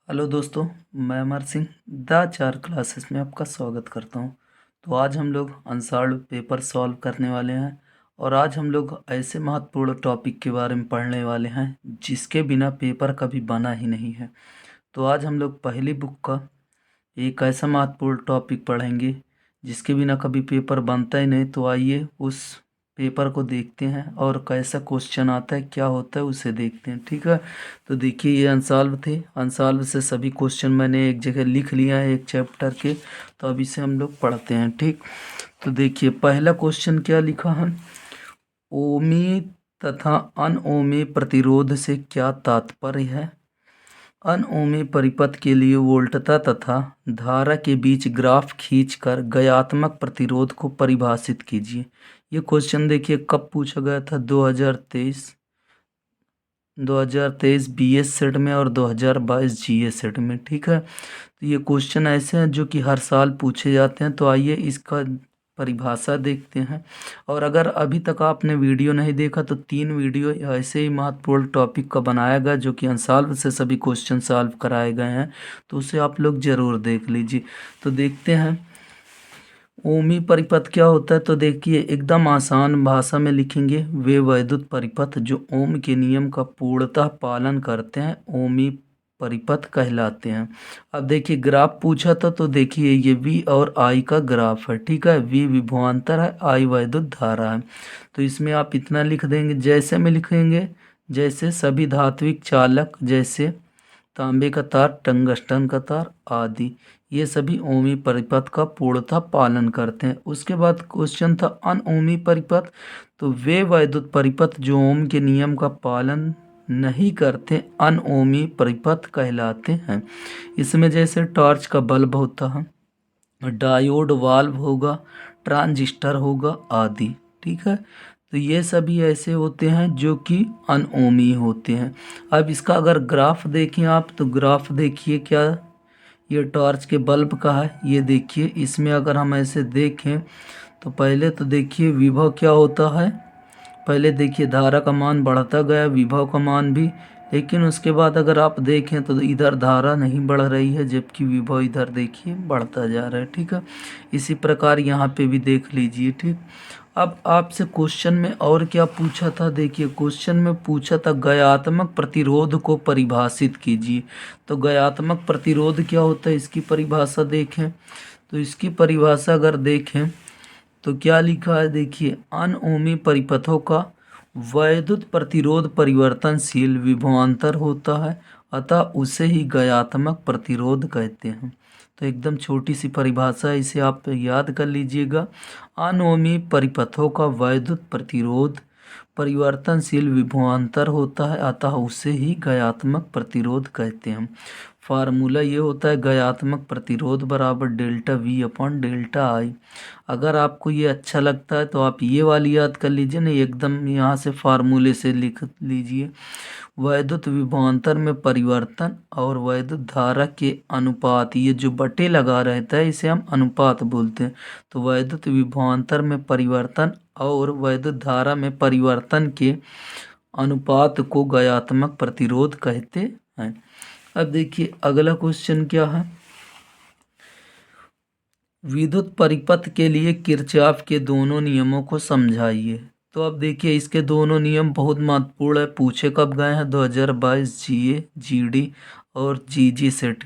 Hello दोस्तों, मैं Amar Singh the चार क्लासेस में आपका स्वागत करता हूं। तो आज हम लोग अनसॉल्व पेपर सॉल्व करने वाले हैं और आज हम लोग ऐसे महत्वपूर्ण टॉपिक के बारे में पढ़ने वाले हैं जिसके बिना पेपर कभी बना ही नहीं है। तो आज हम लोग पहली बुक का एक ऐसा महत्वपूर्ण टॉपिक पढ़ेंगे जिसके बिना कभी पेपर बनता ही नहीं। तो आइए उस पेपर को देखते हैं और कैसा क्वेश्चन आता है, क्या होता है, उसे देखते हैं। ठीक है, तो देखिए ये अनसॉल्व थे। अनसॉल्व से सभी क्वेश्चन मैंने एक जगह लिख लिया है एक चैप्टर के। तो अभी से हम लोग पढ़ते हैं। ठीक, तो देखिए पहला क्वेश्चन क्या लिखा है। ओमी तथा अनओमी प्रतिरोध से क्या तात्पर्य है। अनओमी परिपथ के लिए वोल्टता तथा धारा के बीच ग्राफ खींचकर गयात्मक प्रतिरोध को परिभाषित कीजिए। ये क्वेश्चन देखिए कब पूछा गया था, 2023 बीएस सेट में और 2022 जीएस सेट में। ठीक है, तो ये क्वेश्चन ऐसे हैं जो कि हर साल पूछे जाते हैं। तो आइए इसका परिभाषा देखते हैं। और अगर अभी तक आपने वीडियो नहीं देखा तो 3 वीडियो ऐसे ही महत्वपूर्ण टॉपिक का बनाया गया जो कि अनसॉल्व से सभी क्वेश्चन सॉल्व कराए गए हैं, तो उसे आप लोग ज़रूर देख लीजिए। तो देखते हैं ओमी परिपथ क्या होता है। तो देखिए एकदम आसान भाषा में लिखेंगे, वे वैद्युत परिपथ जो ओम के नियम का पूर्णतः पालन करते हैं ओमी परिपथ कहलाते हैं। अब देखिए ग्राफ पूछा था, तो देखिए ये वी और आई का ग्राफ है। ठीक है, वी विभवांतर है, आई वैद्युत धारा है। तो इसमें आप इतना लिख देंगे, जैसे में लिखेंगे जैसे सभी धात्विक चालक, जैसे तांबे का तार, टंगस्टन का तार आदि, ये सभी ओमी परिपथ का पूर्णतः पालन करते हैं। उसके बाद क्वेश्चन था अनओमी परिपथ। तो वे वैद्युत परिपथ जो ओम के नियम का पालन नहीं करते अनओमी परिपथ कहलाते हैं। इसमें जैसे टॉर्च का बल्ब होता है, डायोड वाल्व होगा, ट्रांजिस्टर होगा आदि। ठीक है, तो ये सभी ऐसे होते हैं जो कि अनओमी होते हैं। अब इसका अगर ग्राफ देखें आप, तो ग्राफ देखिए क्या, ये टॉर्च के बल्ब का है। ये देखिए इसमें अगर हम ऐसे देखें तो पहले तो देखिए विभव क्या होता है। पहले देखिए धारा का मान बढ़ता गया, विभव का मान भी, लेकिन उसके बाद अगर आप देखें तो इधर धारा नहीं बढ़ रही है जबकि विभव इधर देखिए बढ़ता जा रहा है। ठीक है, इसी प्रकार यहाँ पे भी देख लीजिए। ठीक, अब आपसे क्वेश्चन में और क्या पूछा था, देखिए क्वेश्चन में पूछा था गयात्मक प्रतिरोध को परिभाषित कीजिए। तो गयात्मक प्रतिरोध क्या होता है, इसकी परिभाषा देखें। तो इसकी परिभाषा अगर देखें तो क्या लिखा है, देखिए अनओमी परिपथों का वैद्युत प्रतिरोध परिवर्तनशील विभवांतर होता है, अतः उसे ही गयात्मक प्रतिरोध कहते हैं। तो एकदम छोटी सी परिभाषा है, इसे आप याद कर लीजिएगा। अनओमी परिपथों का वैद्युत प्रतिरोध परिवर्तनशील विभवांतर होता है, अतः उसे ही गयात्मक प्रतिरोध कहते हैं। फार्मूला ये होता है गयात्मक प्रतिरोध बराबर डेल्टा वी अपॉन डेल्टा आई। अगर आपको ये अच्छा लगता है तो आप ये वाली याद कर लीजिए, नहीं एकदम यहाँ से फार्मूले से लिख लीजिए। वैद्युत विभवांतर में परिवर्तन और वैद्युत धारा के अनुपात, ये जो बटे लगा रहता है इसे हम अनुपात बोलते हैं। तो वैद्युत विभवांतर में परिवर्तन और वैद्युत धारा में परिवर्तन के अनुपात को गयात्मक प्रतिरोध कहते हैं। अब देखिए अगला क्वेश्चन क्या है, विद्युत परिपथ के लिए किरचॉफ के दोनों नियमों को समझाइए। तो अब देखिए इसके दोनों नियम बहुत महत्वपूर्ण है, पूछे कब गए हैं, 2022 जीए, जीडी और जीजी सेट।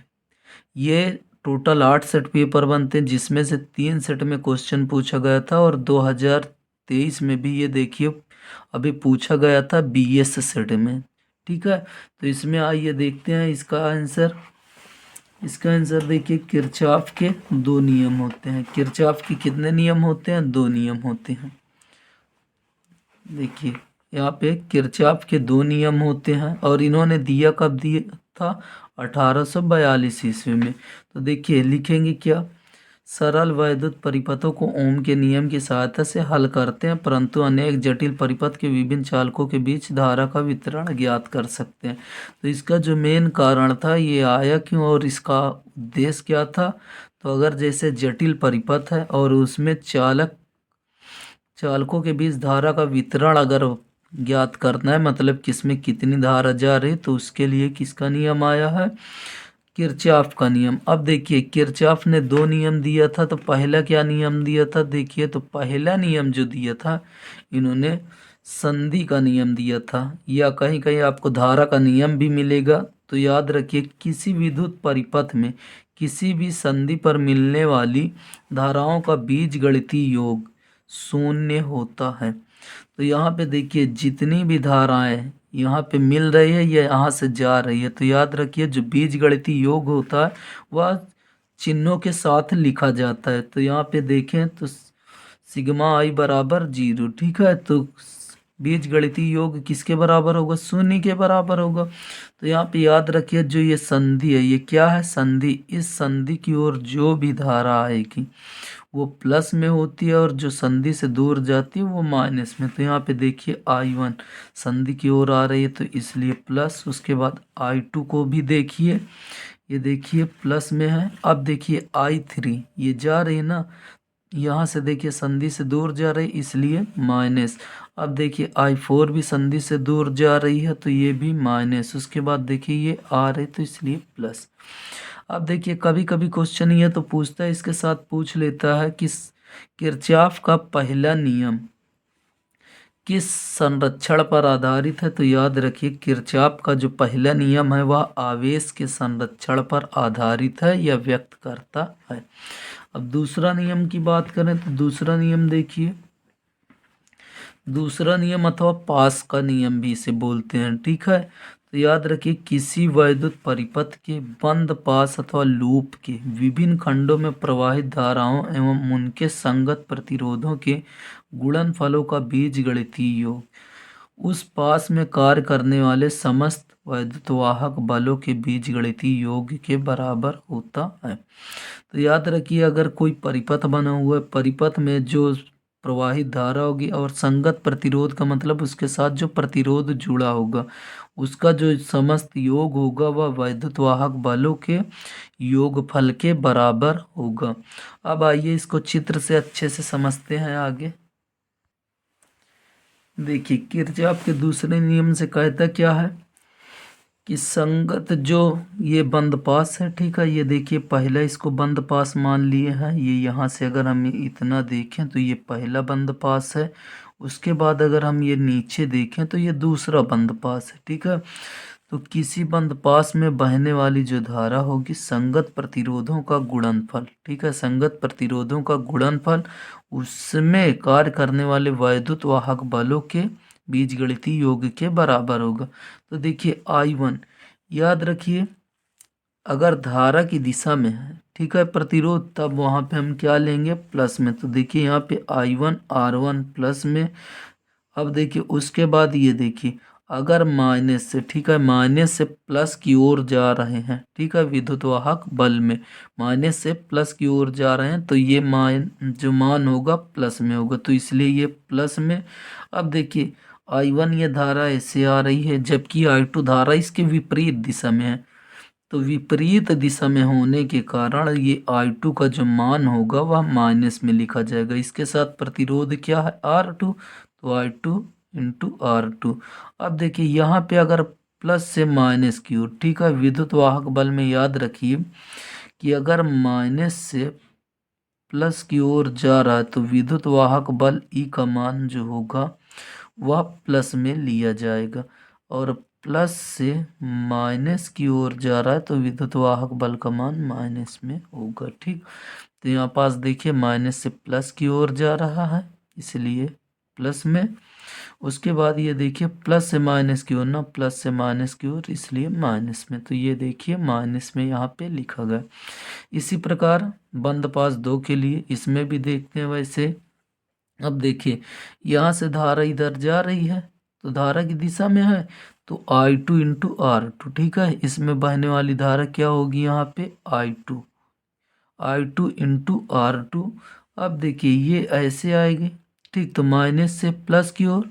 ये टोटल 8 सेट पेपर बनते हैं जिसमें से 3 सेट में क्वेश्चन पूछा गया था और 2023 में भी ये देखिए अभी पूछा गया था बीएस सेट में। ठीक है, तो इसमें आइए देखते हैं इसका आंसर। इसका आंसर देखिए किरचॉफ के 2 नियम होते हैं। किरचॉफ के कितने नियम होते हैं, 2 नियम होते हैं। देखिए यहाँ पे किरचॉफ के 2 नियम होते हैं और इन्होंने दिया कब दिया था, 1842 ईस्वी में। तो देखिए लिखेंगे क्या, सरल वैद्युत परिपथों को ओम के नियम की सहायता से हल करते हैं, परंतु अनेक जटिल परिपथ के विभिन्न चालकों के बीच धारा का वितरण ज्ञात कर सकते हैं। तो इसका जो मेन कारण था ये आया क्यों और इसका उद्देश्य क्या था। तो अगर जैसे जटिल परिपथ है और उसमें चालकों के बीच धारा का वितरण अगर ज्ञात करना है, मतलब किसमें कितनी धारा जा रही, तो उसके लिए किसका नियम आया है, किरचॉफ का नियम। अब देखिए किरचॉफ ने दो नियम दिया था, तो पहला क्या नियम दिया था देखिए, तो पहला नियम जो दिया था इन्होंने संधि का नियम दिया था, या कहीं कहीं आपको धारा का नियम भी मिलेगा। तो याद रखिए किसी विद्युत परिपथ में किसी भी संधि पर मिलने वाली धाराओं का बीजगणितीय योग शून्य होता है। तो यहाँ पे देखिए जितनी भी धाराएं यहाँ पे मिल रही है या यहाँ से जा रही है, तो याद रखिए जो बीजगणितीय योग होता है वह चिन्हों के साथ लिखा जाता है। तो यहाँ पे देखें तो सिग्मा आई बराबर 0, ठीक है। तो बीजगणितीय योग किसके बराबर होगा, शून्य के बराबर होगा। तो यहाँ पे याद रखिए जो ये संधि है ये क्या है, संधि। इस संधि की ओर जो भी धारा आएगी वो प्लस में होती है और जो संधि से दूर जाती है वो माइनस में। तो यहाँ पे देखिए I1 संधि की ओर आ रही है तो इसलिए प्लस, उसके बाद I2 को भी देखिए, ये देखिए प्लस में है। अब देखिए I3 ये जा रही है ना, यहाँ से देखिए संधि से दूर जा रही इसलिए माइनस। अब देखिए I4 भी संधि से दूर जा रही है तो ये भी माइनस। उसके बाद देखिए ये आ रही तो इसलिए प्लस। अब देखिए कभी कभी क्वेश्चन ये तो पूछता है, इसके साथ पूछ लेता है कि किरचॉफ का पहला नियम किस संरक्षण पर आधारित है। तो याद रखिए किरचॉफ का जो पहला नियम है वह आवेश के संरक्षण पर आधारित है या व्यक्त करता है। अब दूसरा नियम की बात करें तो दूसरा नियम देखिए, दूसरा नियम अथवा पास का नियम भी इसे बोलते हैं, ठीक है। तो याद रखिए किसी वैद्युत परिपथ के बंद पास अथवा लूप के विभिन्न खंडों में प्रवाहित धाराओं एवं उनके संगत प्रतिरोधों के गुणनफलों का बीजगणितीय योग उस पास में कार्य करने वाले समस्त वैद्युतवाहक बलों के बीजगणितीय योग के बराबर होता है। तो याद रखिए अगर कोई परिपथ बना हुआ है, परिपथ में जो प्रवाहित धारा होगी और संगत प्रतिरोध का मतलब उसके साथ जो प्रतिरोध जुड़ा होगा उसका जो समस्त योग होगा वह वैद्युतवाहक बलों के योगफल के बराबर होगा। अब आइए इसको चित्र से अच्छे से समझते हैं आगे। देखिए किरचॉफ के दूसरे नियम से कहता क्या है कि संगत जो ये बंद पास है, ठीक है। ये देखिए पहला इसको बंद पास मान लिए हैं, ये यहाँ से अगर हम इतना देखें तो ये पहला बंद पास है। उसके बाद अगर हम ये नीचे देखें तो ये दूसरा बंद पास है, ठीक है। तो किसी बंद पास में बहने वाली जो धारा होगी संगत प्रतिरोधों का गुणनफल, ठीक है, संगत प्रतिरोधों का गुणनफल उसमें कार्य करने वाले वैद्युत वाहक बलों के बीजगणितीय योग के बराबर होगा। तो देखिए I1 याद रखिए अगर धारा की दिशा में है, ठीक है, प्रतिरोध, तब वहाँ पे हम क्या लेंगे, प्लस में। तो देखिए यहाँ पे I1 R1 प्लस में। अब देखिए उसके बाद ये देखिए अगर माइनस से, ठीक है, माइनस से प्लस की ओर जा रहे हैं, ठीक है, विद्युत वाहक बल में माइनस से प्लस की ओर जा रहे हैं तो ये जो मान होगा प्लस में होगा, तो इसलिए ये प्लस में। अब देखिए I1 ये धारा ऐसे आ रही है जबकि I2 धारा इसके विपरीत दिशा में है। तो विपरीत दिशा में होने के कारण ये I2 का जो मान होगा वह माइनस में लिखा जाएगा। इसके साथ प्रतिरोध क्या है R2, तो I2 इंटू R2। अब देखिए यहाँ पे अगर प्लस से माइनस की ओर, ठीक है, विद्युत वाहक बल में याद रखिए कि अगर माइनस से प्लस की ओर जा रहा है तो विद्युत वाहक बल E का मान जो होगा वह प्लस में लिया जाएगा, और प्लस से माइनस की ओर जा रहा है तो विद्युत वाहक बल का मान माइनस में होगा, ठीक। तो यहाँ पास देखिए माइनस से प्लस की ओर जा रहा है इसलिए प्लस में। उसके बाद ये देखिए प्लस से माइनस की ओर ना, प्लस से माइनस की ओर इसलिए माइनस में। तो ये देखिए माइनस में यहाँ पे लिखा गया। इसी प्रकार बंद पास 2 के लिए इसमें भी देखते हैं वैसे। अब देखिए यहाँ से धारा इधर जा रही है तो धारा की दिशा में है तो I2 इंटू R2, ठीक है, इसमें बहने वाली धारा क्या होगी यहाँ पे I2 इंटू R2। अब देखिए ये ऐसे आएगी, ठीक, तो माइनस से प्लस की ओर,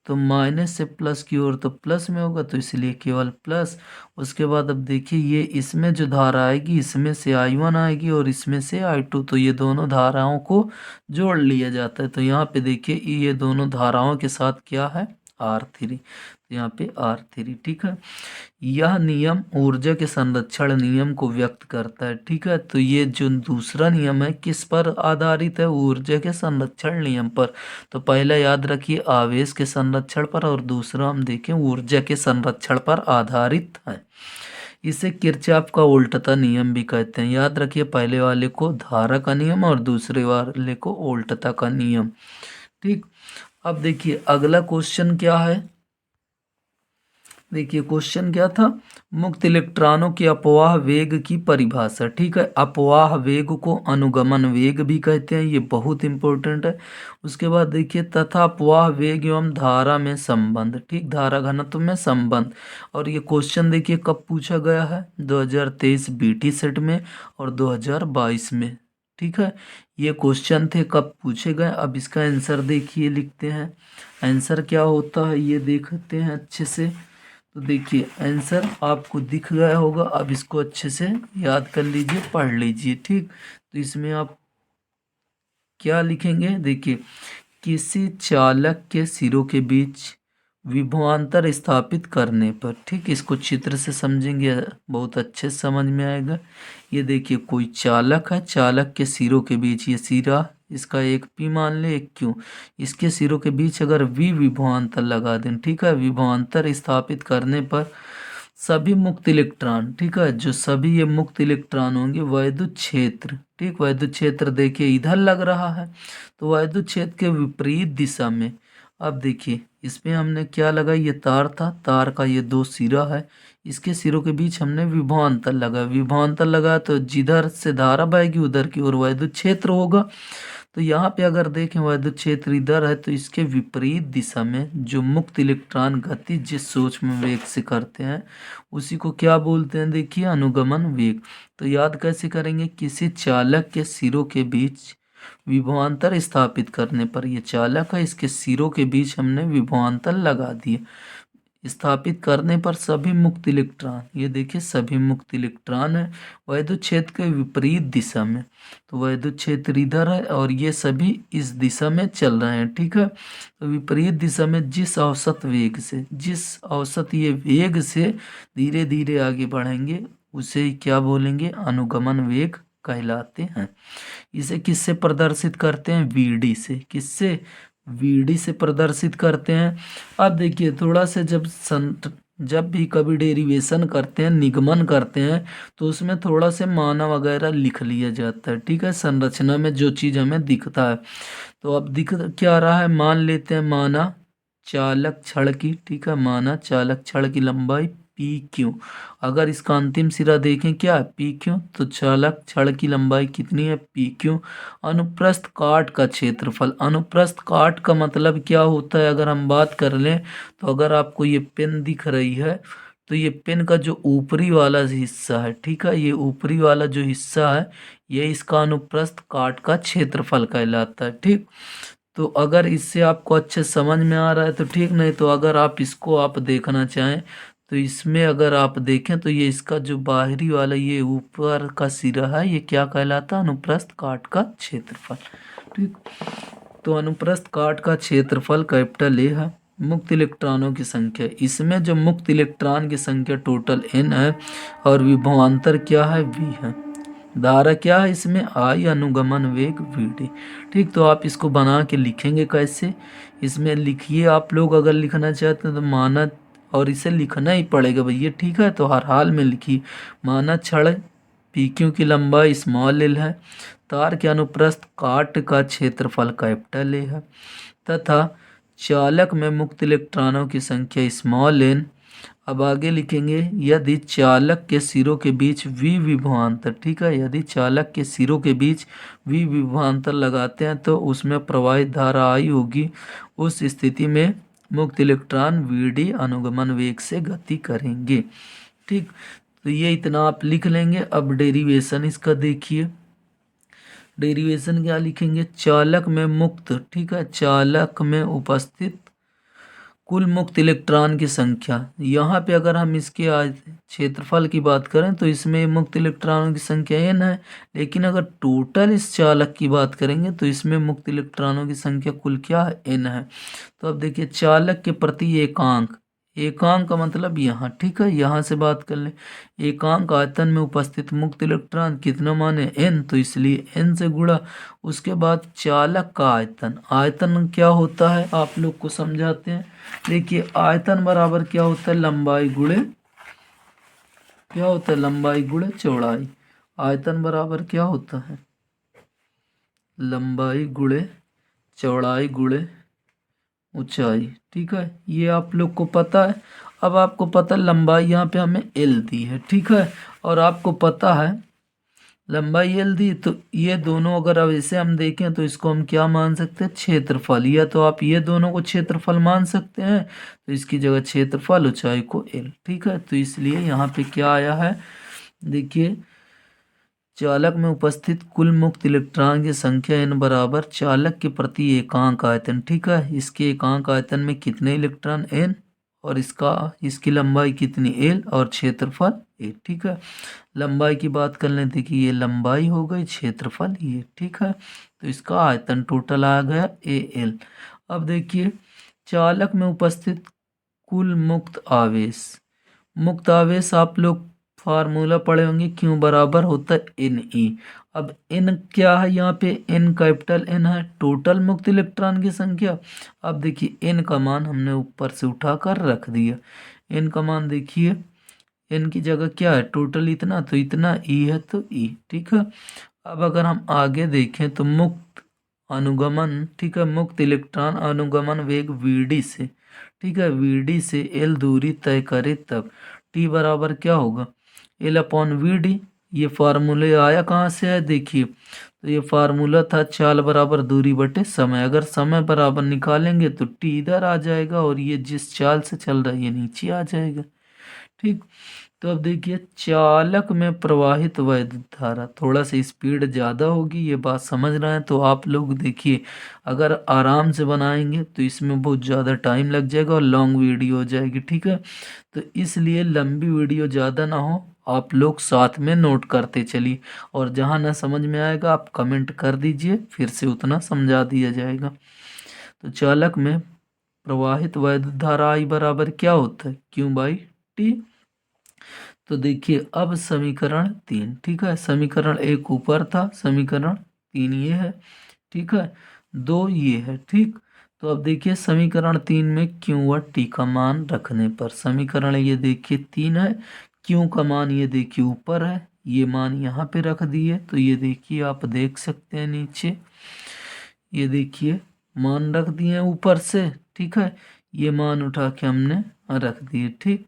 तो माइनस से प्लस की ओर तो प्लस में होगा तो इसलिए केवल प्लस। उसके बाद अब देखिए ये इसमें जो धारा आएगी इसमें से I1 आएगी और इसमें से I2, तो ये दोनों धाराओं को जोड़ लिया जाता है। तो यहाँ पे देखिए ये दोनों धाराओं के साथ क्या है, R3, तो यहाँ पे R3, ठीक है। यह नियम ऊर्जा के संरक्षण नियम को व्यक्त करता है, ठीक है। तो ये जो दूसरा नियम है किस पर आधारित है, ऊर्जा के संरक्षण नियम पर। तो पहला याद रखिए आवेश के संरक्षण पर, और दूसरा हम देखें ऊर्जा के संरक्षण पर आधारित है। इसे किरचॉफ का उल्टता नियम भी कहते हैं। याद रखिए पहले वाले को धारा का नियम और दूसरे वाले को उल्टता का नियम, ठीक। अब देखिए अगला क्वेश्चन क्या है। देखिए क्वेश्चन क्या था, मुक्त इलेक्ट्रॉनों के अपवाह वेग की परिभाषा, ठीक है। अपवाह वेग को अनुगमन वेग भी कहते हैं, ये बहुत इंपॉर्टेंट है। उसके बाद देखिए तथा अपवाह वेग एवं धारा में संबंध, ठीक, धारा घनत्व में संबंध। और ये क्वेश्चन देखिए कब पूछा गया है, 2023 बीटी सेट में और 2022 में, ठीक है। ये क्वेश्चन थे कब पूछे गए। अब इसका आंसर देखिए, लिखते हैं आंसर क्या होता है ये देखते हैं अच्छे से। तो देखिए आंसर आपको दिख गया होगा, अब इसको अच्छे से याद कर लीजिए, पढ़ लीजिए, ठीक। तो इसमें आप क्या लिखेंगे, देखिए किसी चालक के सिरों के बीच विभवांतर स्थापित करने पर, ठीक, इसको चित्र से समझेंगे बहुत अच्छे से समझ में आएगा। ये देखिए कोई चालक है, चालक के सिरों के बीच, ये सिरा इसका एक पी मान ले एक क्यू, इसके सिरों के बीच अगर वी विभवांतर लगा दें, ठीक है, विभवांतर स्थापित करने पर सभी मुक्त इलेक्ट्रॉन, ठीक है, जो सभी ये मुक्त इलेक्ट्रॉन होंगे वैद्युत क्षेत्र, ठीक, वैद्युत क्षेत्र देखिए इधर लग रहा है, तो वैद्युत क्षेत्र के विपरीत दिशा में। अब देखिए इसमें हमने क्या लगा, ये तार था, तार का ये दो सिरा है, इसके सिरों के बीच हमने विभवांतर लगा, विभवांतर लगा तो जिधर से धारा बहेगी उधर की ओर वैद्युत क्षेत्र होगा। तो यहाँ पे अगर देखें वैद्युत क्षेत्र इधर है, तो इसके विपरीत दिशा में जो मुक्त इलेक्ट्रॉन गति जिस सूक्ष्म वेग से करते हैं उसी को क्या बोलते हैं, देखिए अनुगमन वेग। तो याद कैसे करेंगे, किसी चालक के सिरों के बीच विभवांतर स्थापित करने पर, ये चालक है इसके सिरों के बीच हमने विभवांतर लगा दिए, स्थापित करने पर सभी मुक्त इलेक्ट्रॉन, ये देखिए सभी मुक्त इलेक्ट्रॉन है वैद्युत क्षेत्र के विपरीत दिशा में। तो वैद्युत क्षेत्र इधर है और ये सभी इस दिशा में चल रहे हैं, ठीक है। तो विपरीत दिशा में जिस औसत वेग से, जिस औसत ये वेग से धीरे धीरे आगे बढ़ेंगे उसे क्या बोलेंगे, अनुगमन वेग कहलाते हैं। इसे किससे प्रदर्शित करते हैं, वीडी से, किससे, वीडी से प्रदर्शित करते हैं। अब देखिए थोड़ा से जब भी कभी डेरिवेशन करते हैं, निगमन करते हैं, तो उसमें थोड़ा से माना वगैरह लिख लिया जाता है, ठीक है, संरचना में जो चीज़ हमें दिखता है। तो अब दिख क्या रहा है, मान लेते हैं माना चालक छड़ की, ठीक है, माना चालक छड़ की लंबाई पी क्यू। अगर इसका अंतिम सिरा देखें क्या है, पी क्यू, तो चालक छड़ की लंबाई कितनी है, पी क्यू। अनुप्रस्थ काट का क्षेत्रफल, अनुप्रस्थ काट का मतलब क्या होता है, अगर हम बात कर लें तो अगर आपको ये पेन दिख रही है तो ये पेन का जो ऊपरी वाला हिस्सा है, ठीक है, ये ऊपरी वाला जो हिस्सा है ये इसका अनुप्रस्थ काट का क्षेत्रफल कहलाता है, ठीक। तो अगर इससे आपको अच्छे समझ में आ रहा है तो ठीक, नहीं तो अगर आप इसको आप देखना चाहें तो इसमें अगर आप देखें तो ये इसका जो बाहरी वाला ये ऊपर का सिरा है ये क्या कहलाता है, अनुप्रस्थ काट का क्षेत्रफल, ठीक। तो अनुप्रस्थ काट का क्षेत्रफल कैपिटल ए है। मुक्त इलेक्ट्रॉनों की संख्या, इसमें जो मुक्त इलेक्ट्रॉन की संख्या टोटल n है और विभवांतर क्या है, v है। धारा क्या है इसमें, I, अनुगमन वेग Vd, ठीक। तो आप इसको बना के लिखेंगे कैसे, इसमें लिखिए आप लोग अगर लिखना चाहते हैं तो माना, और इसे लिखना ही पड़ेगा भैया, ठीक है। तो हर हाल में लिखिए, माना छड़ पी क्यू की लंबाई स्मॉल एल है, तार के अनुप्रस्थ काट का क्षेत्रफल कैपिटल ए है, तथा चालक में मुक्त इलेक्ट्रॉनों की संख्या स्मॉल एन। अब आगे लिखेंगे, यदि चालक के सिरों के बीच वी विभवांतर, ठीक है, यदि चालक के सिरों के बीच वी विभवांतर लगाते हैं तो उसमें प्रवाहित धारा आई होगी, उस स्थिति में मुक्त इलेक्ट्रॉन वीडी अनुगमन वेग से गति करेंगे, ठीक। तो ये इतना आप लिख लेंगे। अब डेरिवेशन इसका देखिए, डेरिवेशन क्या लिखेंगे, चालक में मुक्त, ठीक है, चालक में उपस्थित कुल मुक्त इलेक्ट्रॉन की संख्या। यहाँ पे अगर हम इसके क्षेत्रफल की बात करें तो इसमें मुक्त इलेक्ट्रॉनों की संख्या n है, लेकिन अगर टोटल इस चालक की बात करेंगे तो इसमें मुक्त इलेक्ट्रॉनों की संख्या कुल क्या है, n है। तो अब देखिए चालक के प्रति एकांक, एकांक का मतलब यहाँ, ठीक है, यहाँ से बात कर लें। एकांक आयतन में उपस्थित मुक्त इलेक्ट्रॉन कितना माने n, तो इसलिए n से गुणा। उसके बाद चालक का आयतन, आयतन क्या होता है आप लोग को समझाते हैं। देखिए आयतन बराबर क्या होता है, लंबाई गुणे, क्या होता है, लंबाई गुणे चौड़ाई। आयतन बराबर क्या होता है, लंबाई गुणे चौड़ाई गुणे ऊंचाई, ठीक है, ये आप लोग को पता है। अब आपको पता है लंबाई यहाँ पे हमें एल दी है, ठीक है, और आपको पता है लंबाई एल दी, तो ये दोनों अगर अब इसे हम देखें तो इसको हम क्या मान सकते हैं, क्षेत्रफल, या तो आप ये दोनों को क्षेत्रफल मान सकते हैं, तो इसकी जगह क्षेत्रफल ऊंचाई को एल, ठीक है। तो इसलिए यहाँ पे क्या आया है, देखिए चालक में उपस्थित कुल मुक्त इलेक्ट्रॉन की संख्या n बराबर चालक के प्रति एकांक आयतन, ठीक है, इसके एकांक आयतन में कितने इलेक्ट्रॉन n, और इसकी लंबाई कितनी l, और क्षेत्रफल a, ठीक है। लंबाई की बात कर लें, देखिए ये लंबाई हो गई, क्षेत्रफल ये, ठीक है, तो इसका आयतन टोटल आ गया AL। अब देखिए चालक में उपस्थित कुल मुक्त आवेश, मुक्त आवेश आप लोग फार्मूला पढ़े होंगे, क्यों बराबर होता है NE। अब n क्या है, यहाँ पे n कैपिटल N है, टोटल मुक्त इलेक्ट्रॉन की संख्या। अब देखिए n का मान हमने ऊपर से उठाकर रख दिया, n का मान देखिए, n की जगह क्या है, टोटल इतना, तो इतना E है, तो E, ठीक है। अब अगर हम आगे देखें तो मुक्त अनुगमन, ठीक है, मुक्त इलेक्ट्रॉन अनुगमन वेग VD से, ठीक है, VD से L दूरी तय करे तब T बराबर क्या होगा, L/VD। ये फार्मूले आया कहाँ से है, देखिए तो ये फार्मूला था चाल बराबर दूरी बटे समय। अगर समय बराबर निकालेंगे तो T इधर आ जाएगा, और ये जिस चाल से चल रहा है ये नीचे आ जाएगा, ठीक। तो अब देखिए चालक में प्रवाहित वैद्युत धारा, थोड़ा सा स्पीड ज़्यादा होगी, ये बात समझ रहे हैं तो आप लोग देखिए, अगर आराम से बनाएंगे तो इसमें बहुत ज़्यादा टाइम लग जाएगा और लॉन्ग वीडियो हो जाएगी, ठीक है। तो इसलिए लंबी वीडियो ज़्यादा ना हो, आप लोग साथ में नोट करते चलिए, और जहाँ ना समझ में आएगा आप कमेंट कर दीजिए, फिर से उतना समझा दिया जाएगा। तो चालक में प्रवाहित वैद्युत धारा I बराबर क्या होता है, Q/T। तो देखिए अब समीकरण 3, ठीक है, समीकरण 1 ऊपर था, समीकरण 3 ये है, ठीक है, 2 ये है, ठीक। तो अब देखिए समीकरण 3 में Q व T का मान रखने पर, समीकरण ये देखिए 3 है, Q का मान ये देखिए ऊपर है, ये मान यहाँ पे रख दिए, तो ये देखिए आप देख सकते हैं नीचे, ये देखिए मान रख दिए हैं ऊपर से, ठीक है, ये मान उठा के हमने रख दिए, ठीक।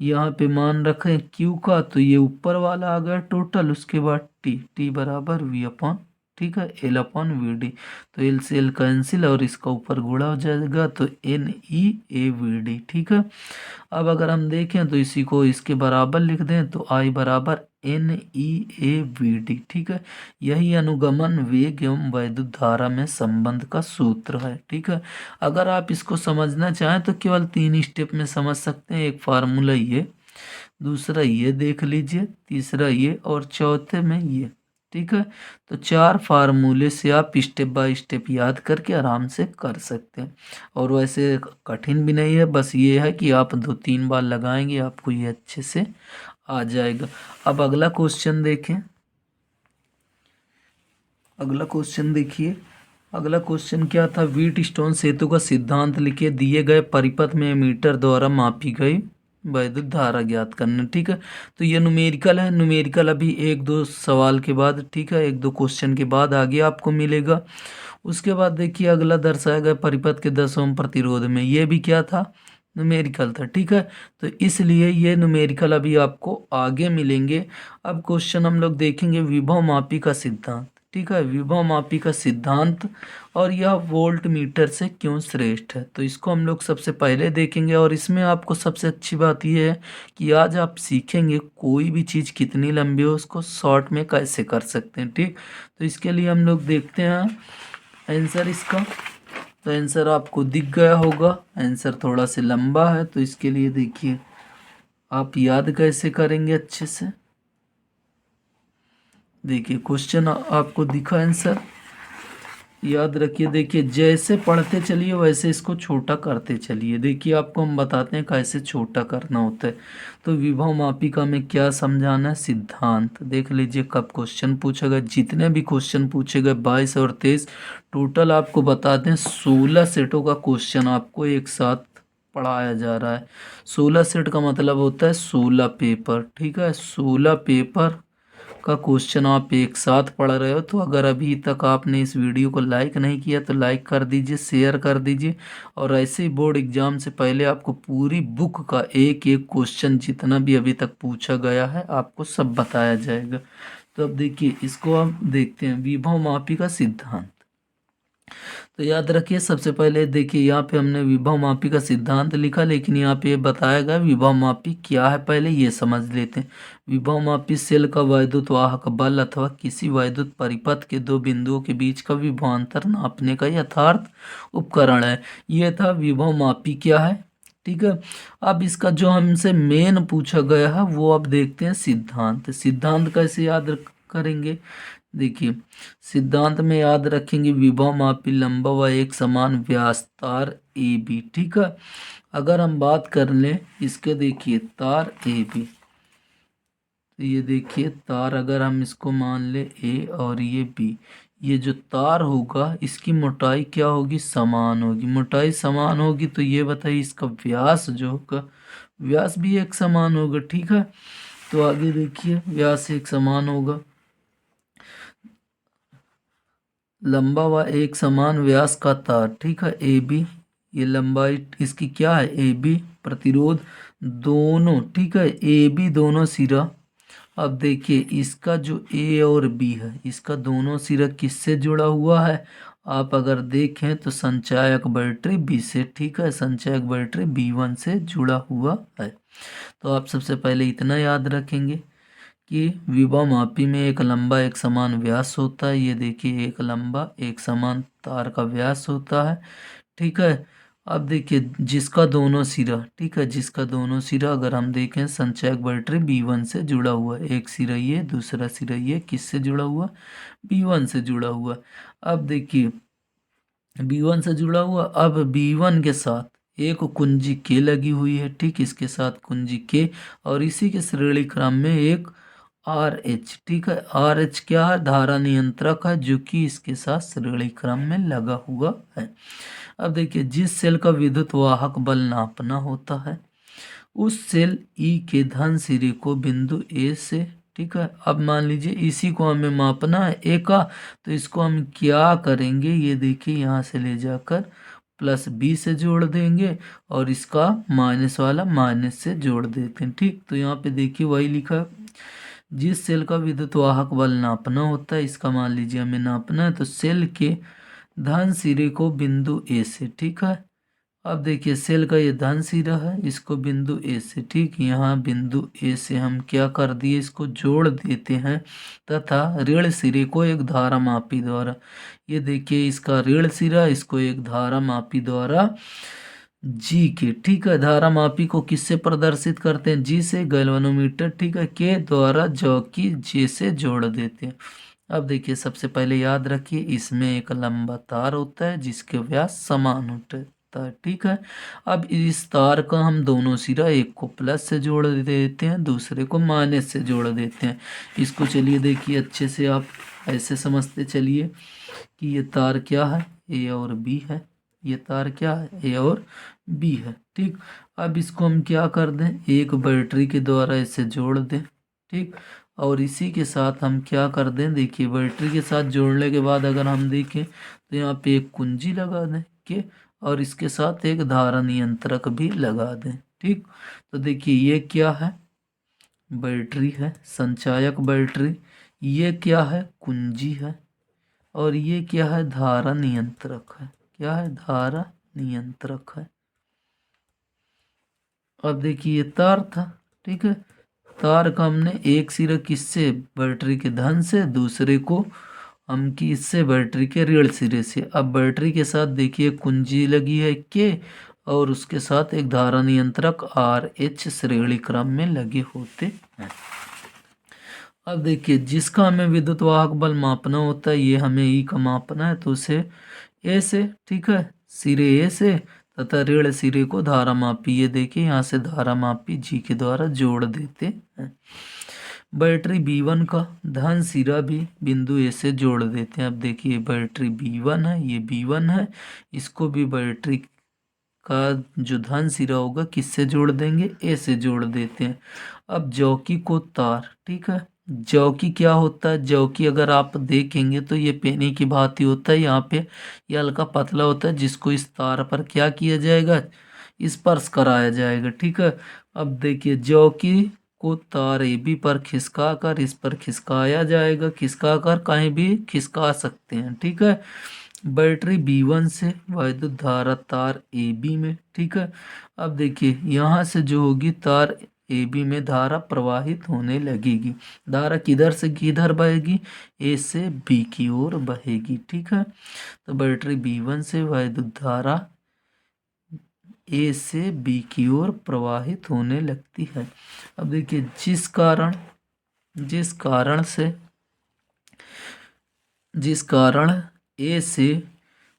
यहाँ पे मान रखें Q का, तो ये ऊपर वाला आ गया टोटल, उसके बाद T बराबर V/, ठीक है, L/VD। तो L से L कैंसिल और इसका ऊपर गुणा हो जाएगा, तो NeAVD, ठीक है। अब अगर हम देखें तो इसी को इसके बराबर लिख दें, तो I बराबर NeAVD, ठीक है। यही अनुगमन वेग एवं वैद्युत धारा में संबंध का सूत्र है, ठीक है। अगर आप इसको समझना चाहें तो केवल 3 स्टेप में समझ सकते हैं, एक फार्मूला ये, दूसरा ये देख लीजिए, तीसरा ये, और चौथे में ये, ठीक है। तो 4 फार्मूले से आप स्टेप बाय स्टेप याद करके आराम से कर सकते हैं, और वैसे कठिन भी नहीं है, बस ये है कि आप 2-3 बार लगाएंगे आपको ये अच्छे से आ जाएगा। अब अगला क्वेश्चन देखें, अगला क्वेश्चन देखिए, अगला क्वेश्चन क्या था, व्हीटस्टोन सेतु का सिद्धांत लिखिए, दिए गए परिपथ में मीटर द्वारा मापी गई वैद्युत धारा ज्ञात करना, ठीक है। तो ये न्यूमेरिकल है, न्यूमेरिकल अभी 1-2 सवाल के बाद, ठीक है, 1-2 क्वेश्चन के बाद आगे आपको मिलेगा। उसके बाद देखिए अगला दर्शाया गया परिपथ के 10 ओम प्रतिरोध में, ये भी क्या था, न्यूमेरिकल था, ठीक है। तो इसलिए ये न्यूमेरिकल अभी आपको आगे मिलेंगे। अब क्वेश्चन हम लोग देखेंगे विभव मापी का सिद्धांत, ठीक है, विभव मापी का सिद्धांत, और यह वोल्ट मीटर से क्यों श्रेष्ठ है, तो इसको हम लोग सबसे पहले देखेंगे। और इसमें आपको सबसे अच्छी बात यह है कि आज आप सीखेंगे कोई भी चीज़ कितनी लंबी हो उसको शॉर्ट में कैसे कर सकते हैं, ठीक। तो इसके लिए हम लोग देखते हैं आंसर इसका, तो आंसर आपको दिख गया होगा। आंसर थोड़ा सा लंबा है, तो इसके लिए देखिए आप याद कैसे करेंगे अच्छे से। देखिए क्वेश्चन आपको दिखा आंसर, याद रखिए। देखिए जैसे पढ़ते चलिए वैसे इसको छोटा करते चलिए। देखिए आपको हम बताते हैं कैसे छोटा करना होता है। तो विभव मापिका में क्या समझाना है, सिद्धांत। देख लीजिए कब क्वेश्चन पूछा गया, जितने भी क्वेश्चन पूछे गए 22 और 23, टोटल आपको बताते हैं 16 सेटों का क्वेश्चन आपको एक साथ पढ़ाया जा रहा है। 16 सेट का मतलब होता है 16 पेपर, ठीक है। 16 पेपर का क्वेश्चन आप एक साथ पढ़ रहे हो। तो अगर अभी तक आपने इस वीडियो को लाइक नहीं किया तो लाइक कर दीजिए, शेयर कर दीजिए। और ऐसे ही बोर्ड एग्जाम से पहले आपको पूरी बुक का एक एक क्वेश्चन जितना भी अभी तक पूछा गया है आपको सब बताया जाएगा। तो अब देखिए इसको हम देखते हैं, विभव मापी का सिद्धांत। तो याद रखिए सबसे पहले देखिए यहाँ पे हमने विभव मापी का सिद्धांत लिखा, लेकिन यहाँ पे बताया गया विभव मापी क्या है पहले ये समझ लेते हैं। विभव मापी सेल का वैद्युत वाहक बल अथवा किसी वैद्युत परिपथ के दो बिंदुओं के बीच का विभवांतर नापने का यथार्थ उपकरण है। ये था विभव मापी क्या है, ठीक है। अब इसका जो हमसे मेन पूछा गया है वो अब देखते हैं सिद्धांत। सिद्धांत कैसे याद करेंगे, देखिए सिद्धांत में याद रखेंगे विभव मापी लंबा व एक समान व्यास तार ए बी, ठीक है। अगर हम बात कर लें इसके, देखिए तार ए बी, तो ये देखिए तार अगर हम इसको मान ले ए और ये बी, ये जो तार होगा इसकी मोटाई क्या होगी, समान होगी। मोटाई समान होगी तो ये बताइए इसका व्यास जो होगा, व्यास भी एक समान होगा, ठीक है। तो आगे देखिए व्यास एक समान होगा, लंबा व एक समान व्यास का तार, ठीक है। ए बी, ये लंबाई इसकी क्या है ए बी, प्रतिरोध दोनों, ठीक है। ए बी दोनों सिरा। अब देखिए इसका जो ए और बी है इसका दोनों सिरा किससे जुड़ा हुआ है, आप अगर देखें तो संचायक बैटरी बी से, ठीक है। संचायक बैटरी B1 से जुड़ा हुआ है। तो आप सबसे पहले इतना याद रखेंगे कि विभव मापी में एक लंबा एक समान व्यास होता है। ये देखिए एक लंबा एक समान तार का व्यास होता है, ठीक है। अब देखिए जिसका दोनों सिरा, ठीक है, जिसका दोनों सिरा अगर हम देखें संचायक बैटरी B1 से जुड़ा हुआ है। एक सिरा ये, दूसरा सिरा ये, किससे जुड़ा हुआ, B1 से जुड़ा हुआ। अब देखिए B1 से जुड़ा हुआ, अब B1 के साथ एक कुंजी के लगी हुई है, ठीक। इसके साथ कुंजी के और इसी के श्रेणी क्रम में एक RH, ठीक है। RH क्या है, धारा नियंत्रक है जो कि इसके साथ श्रेणी क्रम में लगा हुआ है। अब देखिए जिस सेल का विद्युत वाहक बल नापना होता है उस सेल E के धन सिरे को बिंदु A से, ठीक है। अब मान लीजिए इसी को हमें मापना है ए का, तो इसको हम क्या करेंगे, ये देखिए यहाँ से ले जाकर प्लस बी से जोड़ देंगे और इसका माइनस वाला माइनस से जोड़ देते हैं, ठीक। तो यहाँ पे देखिए वही लिखा है, जिस सेल का विद्युत वाहक बल नापना होता है, इसका मान लीजिए हमें नापना है तो सेल के धन सिरे को बिंदु ए से, ठीक है। अब देखिए सेल का ये धन सिरा है, इसको बिंदु ए से, ठीक, यहाँ बिंदु ए से हम क्या कर दिए, इसको जोड़ देते हैं तथा ऋण सिरे को एक धारा मापी द्वारा, ये देखिए इसका ऋण सिरा, इसको एक धारा मापी द्वारा जी के, ठीक है। धारा मापी को किससे प्रदर्शित करते हैं, जी से, गैल्वेनोमीटर, ठीक है, के द्वारा जो कि जे से जोड़ देते हैं। अब देखिए सबसे पहले याद रखिए इसमें एक लंबा तार होता है जिसके व्यास समान होता है, ठीक है। अब इस तार का हम दोनों सिरा, एक को प्लस से जोड़ देते हैं दूसरे को माइनस से जोड़ देते हैं। इसको चलिए देखिए अच्छे से आप ऐसे समझते चलिए कि ये तार क्या है, ए और बी है। ये तार क्या है, ए और बी है, ठीक। अब इसको हम क्या कर दें, एक बैटरी के द्वारा इसे जोड़ दें, ठीक। और इसी के साथ हम क्या कर दें, देखिए बैटरी के साथ जोड़ने के बाद अगर हम देखें तो यहाँ पे एक कुंजी लगा दें के, और इसके साथ एक धारा नियंत्रक भी लगा दें, ठीक। तो देखिए ये क्या है, बैटरी है, संचायक बैटरी। ये क्या है, कुंजी है। और ये क्या है, धारा नियंत्रक है। क्या है, धारा नियंत्रक है। अब देखिए ये तार था, ठीक है। तार का हमने एक सिरा किससे, बैटरी के धन से, दूसरे को हम की इससे बैटरी के ऋण सिरे से। अब बैटरी के साथ देखिए कुंजी लगी है के, और उसके साथ एक धारा नियंत्रक RH श्रेणी क्रम में लगे होते हैं। अब देखिए जिसका हमें विद्युत वाहक बल मापना होता है, ये हमें ई का मापना है, तो उसे ए से, ठीक है, सिरे ए से तथा ऋण सिरे को धारा मापी, ये देखिए यहाँ से धारा मापी जी के द्वारा जोड़ देते हैं। बैटरी B1 का धन सिरा भी बिंदु ए से जोड़ देते हैं। अब देखिए बैटरी B1 है, ये B1 है, इसको भी बैटरी का जो धन सिरा होगा किससे जोड़ देंगे, ए से जोड़ देते हैं। अब जौकी को तार, ठीक है, जौकी क्या होता है, जौकी अगर आप देखेंगे तो ये पेनी की भांति होता है, यहाँ पे ये हल्का पतला होता है, जिसको इस तार पर क्या किया जाएगा, स्पर्श कराया जाएगा, ठीक है। अब देखिए जौकी को तार AB पर खिसका कर इस पर खिसकाया जाएगा, खिसका कर कहीं भी खिसका सकते हैं, ठीक है। बैटरी B1 से वैद्युत धारा तार AB में, ठीक है। अब देखिए यहाँ से जो होगी तार AB में धारा प्रवाहित होने लगेगी। धारा किधर से किधर बहेगी, A से B की ओर बहेगी, ठीक है। तो बैटरी B1 से वैद्युत धारा A से B की ओर प्रवाहित होने लगती है। अब देखिए जिस कारण A से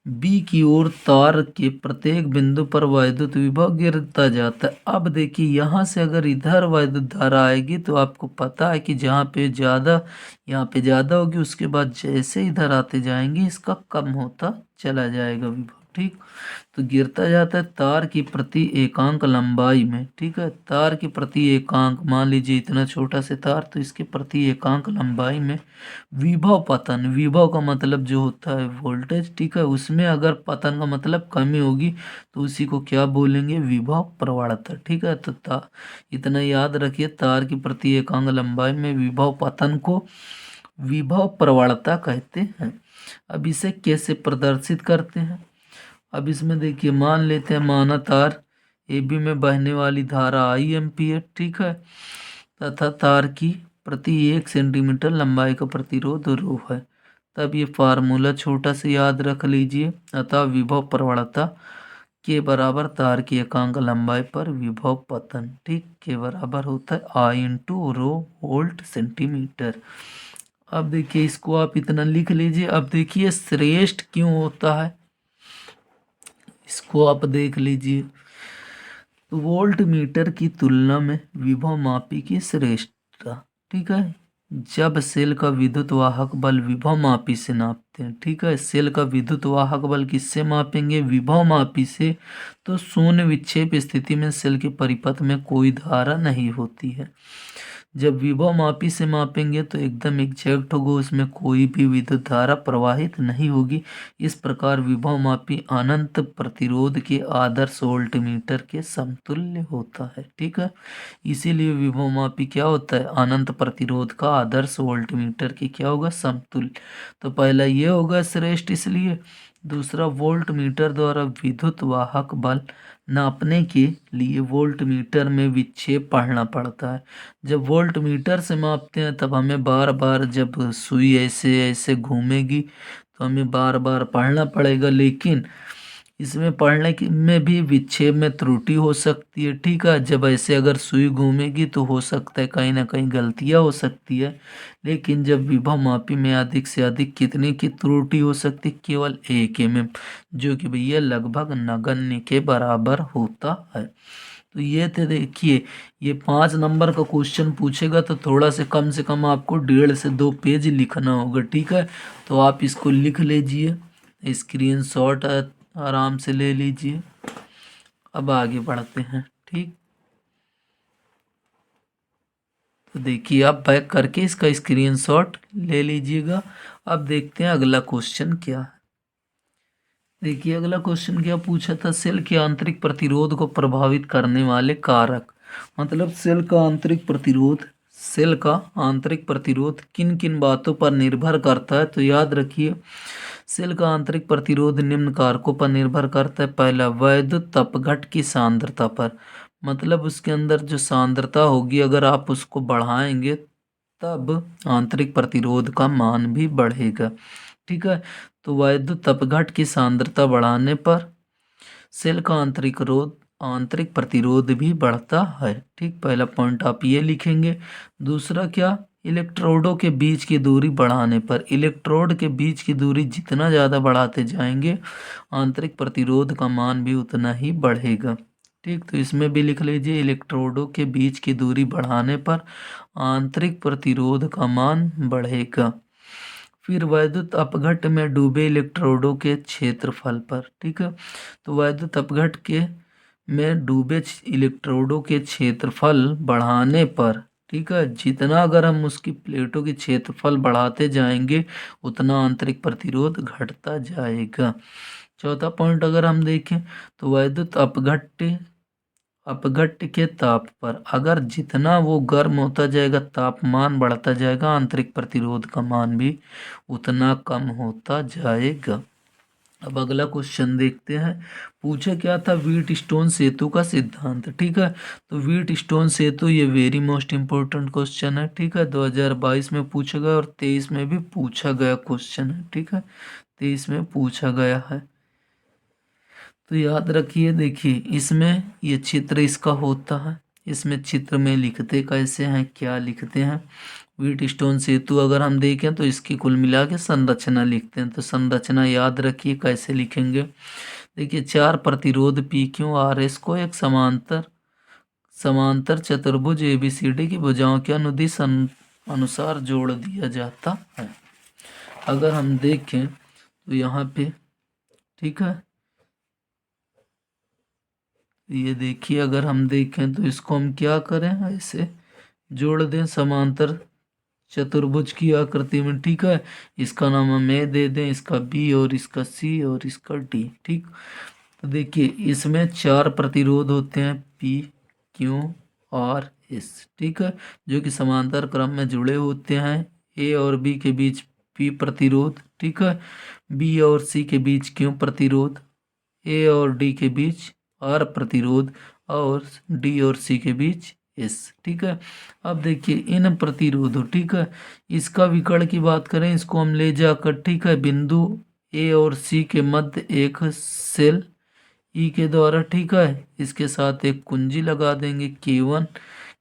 B की ओर तार के प्रत्येक बिंदु पर वैद्युत विभव गिरता जाता है। अब देखिए यहाँ से अगर इधर वैद्युत धारा आएगी तो आपको पता है कि जहाँ पे ज़्यादा, यहाँ पे ज़्यादा होगी, उसके बाद जैसे इधर आते जाएंगे इसका कम होता चला जाएगा विभव, ठीक। तो गिरता जाता है तार की प्रति एकांक लंबाई में, ठीक है। तार की प्रति एकांक, मान लीजिए इतना छोटा से तार, तो इसके प्रति एकांक लंबाई में विभव पतन, विभव का मतलब जो होता है वोल्टेज, ठीक है, उसमें अगर पतन का मतलब कमी होगी तो उसी को क्या बोलेंगे, विभव प्रवणता, ठीक है। तो इतना याद रखिए, तार की प्रति एकांक लंबाई में विभव पतन को विभव प्रवणता कहते हैं। अब इसे कैसे प्रदर्शित करते हैं, अब इसमें देखिए मान लेते हैं माना तार AB में बहने वाली धारा I एम्पीयर, ठीक है, तथा तार की प्रति 1 सेंटीमीटर लंबाई का प्रतिरोध रो है। तब ये फार्मूला छोटा से याद रख लीजिए। अतः विभव प्रवणता के बराबर तार की एकांक लंबाई पर विभव पतन, ठीक, के बराबर होता है I into rho volt centimetre. अब देखिए इसको आप इतना लिख लीजिए। अब देखिए श्रेष्ठ क्यों होता है, इसको आप देख लीजिए। तो वोल्ट मीटर की तुलना में विभव मापी की श्रेष्ठता, ठीक है। जब सेल का विद्युत वाहक बल विभव मापी से नापते हैं, ठीक है, सेल का विद्युत वाहक बल किससे मापेंगे, विभव मापी से। तो शून्य विक्षेप स्थिति में सेल के परिपथ में कोई धारा नहीं होती है। जब विभव मापी से मापेंगे तो एकदम एग्जैक्ट होगा, उसमें कोई भी विद्युत धारा प्रवाहित नहीं होगी। इस प्रकार विभव मापी अनंत प्रतिरोध के आदर्श वोल्टमीटर के समतुल्य होता है, ठीक है। इसीलिए विभव मापी क्या होता है, अनंत प्रतिरोध का आदर्श वोल्टमीटर के क्या होगा, समतुल्य। तो पहला ये होगा श्रेष्ठ इसलिए। दूसरा, वोल्ट मीटर द्वारा विद्युत वाहक बल नापने के लिए वोल्ट मीटर में विक्षेप पढ़ना पड़ता है। जब वोल्ट मीटर से मापते हैं तब हमें बार बार, जब सुई ऐसे ऐसे घूमेगी तो हमें बार बार पढ़ना पड़ेगा, लेकिन इसमें पढ़ने की में भी विक्षेप में त्रुटि हो सकती है, ठीक है। जब ऐसे अगर सुई घूमेगी तो हो सकता है कहीं ना कहीं गलतियां हो सकती है, लेकिन जब विभव मापी में अधिक से अधिक कितने की त्रुटि हो सकती, केवल 1 mm, जो कि भैया लगभग नगण्य के बराबर होता है। तो ये थे, देखिए ये 5 नंबर का क्वेश्चन पूछेगा तो थोड़ा से कम आपको 1.5 से 2 पेज लिखना होगा, ठीक है। तो आप इसको लिख लीजिए, स्क्रीनशॉट आराम से ले लीजिए। अब आगे बढ़ते हैं, ठीक। तो देखिए आप बैक करके इसका स्क्रीनशॉट ले लीजिएगा। अब देखते हैं अगला क्वेश्चन क्या है। देखिए अगला क्वेश्चन क्या पूछा था, सेल के आंतरिक प्रतिरोध को प्रभावित करने वाले कारक, मतलब सेल का आंतरिक प्रतिरोध किन किन बातों पर निर्भर करता है। तो याद रखिए, सेल का आंतरिक प्रतिरोध निम्न कारकों पर निर्भर करता है। पहला, वैद्युत अपघट की सांद्रता पर, मतलब उसके अंदर जो सांद्रता होगी अगर आप उसको बढ़ाएंगे तब आंतरिक प्रतिरोध का मान भी बढ़ेगा। ठीक है, तो वैद्युत अपघट की सांद्रता बढ़ाने पर सेल का आंतरिक प्रतिरोध भी बढ़ता है। ठीक, पहला पॉइंट आप ये लिखेंगे। दूसरा क्या, इलेक्ट्रोडों के बीच की दूरी बढ़ाने पर, इलेक्ट्रोड के बीच की दूरी जितना ज़्यादा बढ़ाते जाएंगे आंतरिक प्रतिरोध का मान भी उतना ही बढ़ेगा। ठीक, तो इसमें भी लिख लीजिए, इलेक्ट्रोडों के बीच की दूरी बढ़ाने पर आंतरिक प्रतिरोध का मान बढ़ेगा। फिर वैद्युत अपघट में डूबे इलेक्ट्रोडों के क्षेत्रफल पर। ठीक है, तो वैद्युत अपघट के में डूबे इलेक्ट्रोडों के क्षेत्रफल बढ़ाने पर, ठीक है, जितना अगर हम उसकी प्लेटों की क्षेत्रफल बढ़ाते जाएंगे उतना आंतरिक प्रतिरोध घटता जाएगा। चौथा पॉइंट अगर हम देखें तो वैद्युत अपघट्य के ताप पर, अगर जितना वो गर्म होता जाएगा तापमान बढ़ता जाएगा आंतरिक प्रतिरोध का मान भी उतना कम होता जाएगा। अब अगला क्वेश्चन देखते हैं। पूछा क्या था, व्हीट स्टोन सेतु का सिद्धांत। ठीक है, तो व्हीट स्टोन सेतु ये वेरी मोस्ट इम्पोर्टेंट क्वेश्चन है। ठीक है, 2022 में पूछा गया और 23 में भी पूछा गया क्वेश्चन है। ठीक है, 23 में पूछा गया है, तो याद रखिए। देखिए इसमें ये चित्र इसका होता है, इसमें चित्र में लिखते कैसे हैं, क्या लिखते हैं। व्हीट स्टोन सेतु अगर हम देखें तो इसकी कुल मिला के संरचना लिखते हैं, तो संरचना याद रखिए कैसे लिखेंगे। देखिए, 4 प्रतिरोध पी क्यू आर एस को एक समांतर चतुर्भुज ABCD की भुजाओं के अनुदिश अनुसार जोड़ दिया जाता है। अगर हम देखें तो यहाँ पे, ठीक है, ये देखिए अगर हम देखें तो इसको हम क्या करें, ऐसे जोड़ दें समांतर चतुर्भुज की आकृति में। ठीक है, इसका नाम हम ए दे दें, इसका बी और इसका सी और इसका डी। ठीक, तो देखिए इसमें 4 प्रतिरोध होते हैं, पी क्यू आर एस। ठीक है, जो कि समांतर क्रम में जुड़े होते हैं। ए और बी के बीच पी प्रतिरोध, ठीक है, बी और सी के बीच क्यू प्रतिरोध, ए और डी के बीच आर प्रतिरोध और डी और सी के बीच एस। ठीक है, अब देखिए इन प्रतिरोधों, ठीक है, इसका विकर्ण की बात करें, इसको हम ले जाकर, ठीक है, बिंदु ए और सी के मध्य एक सेल ई के द्वारा, ठीक है, इसके साथ एक कुंजी लगा देंगे K1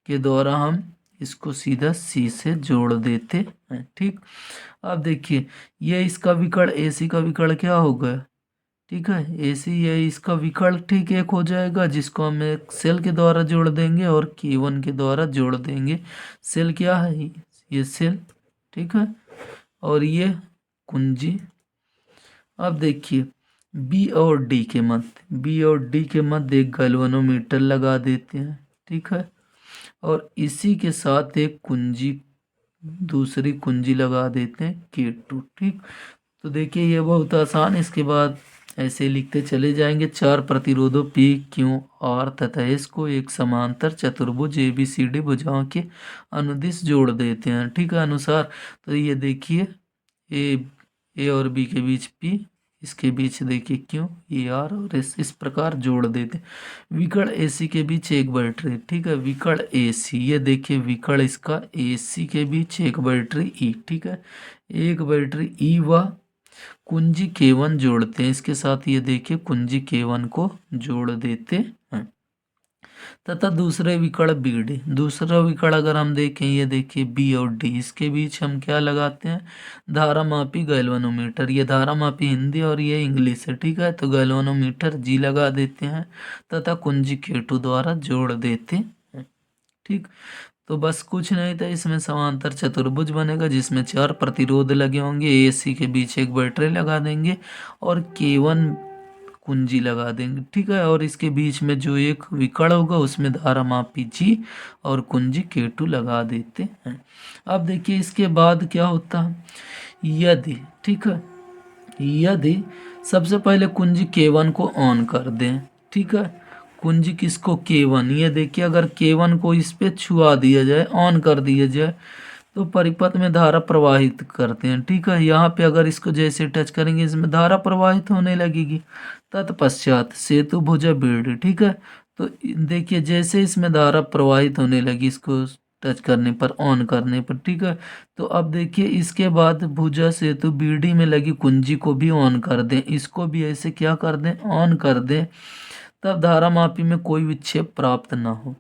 के द्वारा, हम इसको सीधा सी से जोड़ देते हैं। ठीक, अब देखिए ये इसका विकर्ण AC का विकर्ण क्या होगा, ठीक है, AC ये इसका विकर्ण, ठीक, एक हो जाएगा, जिसको हम एक सेल के द्वारा जोड़ देंगे और K1 के द्वारा जोड़ देंगे। सेल क्या है, ये सेल, ठीक है, और ये कुंजी। अब देखिए बी और डी के मध्य एक गैल्वेनोमीटर लगा देते हैं। ठीक है, और इसी के साथ एक कुंजी, दूसरी कुंजी लगा देते हैं K2। ठीक, तो देखिए ये बहुत आसान। इसके बाद ऐसे लिखते चले जाएंगे, 4 प्रतिरोधों P Q R तथा S को एक समांतर चतुर्भुज ABCD भुजाओं के अनुदिश जोड़ देते हैं। ठीक है, अनुसार, तो ये देखिए ए और बी के बीच P, इसके बीच देखिए Q, E R और S, इस प्रकार जोड़ देते हैं। विकर्ण AC के बीच एक बैटरी, ठीक है, विकर्ण AC, ये देखिए विकर्ण इसका AC के बीच एक बैटरी E। ठीक है, एक बैटरी E व कुंजी K1 जोड़ते हैं, इसके साथ ये देखिए कुंजी K1 को जोड़ देते हैं। तथा दूसरे विकर्ण BD, दूसरा विकर्ण अगर हम देखें, ये देखिए B और D, इसके बीच हम क्या लगाते हैं, धारामापी गैल्वेनोमीटर। ये धारामापी हिंदी और ये इंग्लिश है। ठीक है, तो गैल्वेनोमीटर G लगा देते हैं तथा कुंजी K2 द्वारा जोड़ देते हैं। ठीक, तो बस कुछ नहीं था, इसमें समांतर चतुर्भुज बनेगा जिसमें 4 प्रतिरोध लगे होंगे, AC के बीच एक बैटरी लगा देंगे और K1 कुंजी लगा देंगे। ठीक है, और इसके बीच में जो एक विकर्ण होगा उसमें धारामापी G और कुंजी K2 लगा देते हैं। अब देखिए इसके बाद क्या होता है, यदि, ठीक है, यदि सबसे पहले कुंजी K1 को ऑन कर दें, ठीक है, कुंजी किसको, K1, ये देखिए अगर K1 को इस पे छुआ दिया जाए, ऑन कर दिया जाए, तो परिपथ में धारा प्रवाहित करते हैं। ठीक है, यहाँ पे अगर इसको जैसे टच करेंगे इसमें धारा प्रवाहित होने लगेगी। तत्पश्चात सेतु भुजा BD, ठीक है, तो देखिए जैसे इसमें धारा प्रवाहित होने लगी, इसको टच करने पर, ऑन करने पर, ठीक है। तो अब देखिए इसके बाद भुजा सेतु बीडी में लगी कुंजी को भी ऑन कर दें, इसको भी ऐसे क्या कर दें, ऑन कर दें, तब धारा मापी में कोई विक्षेप प्राप्त ना हो।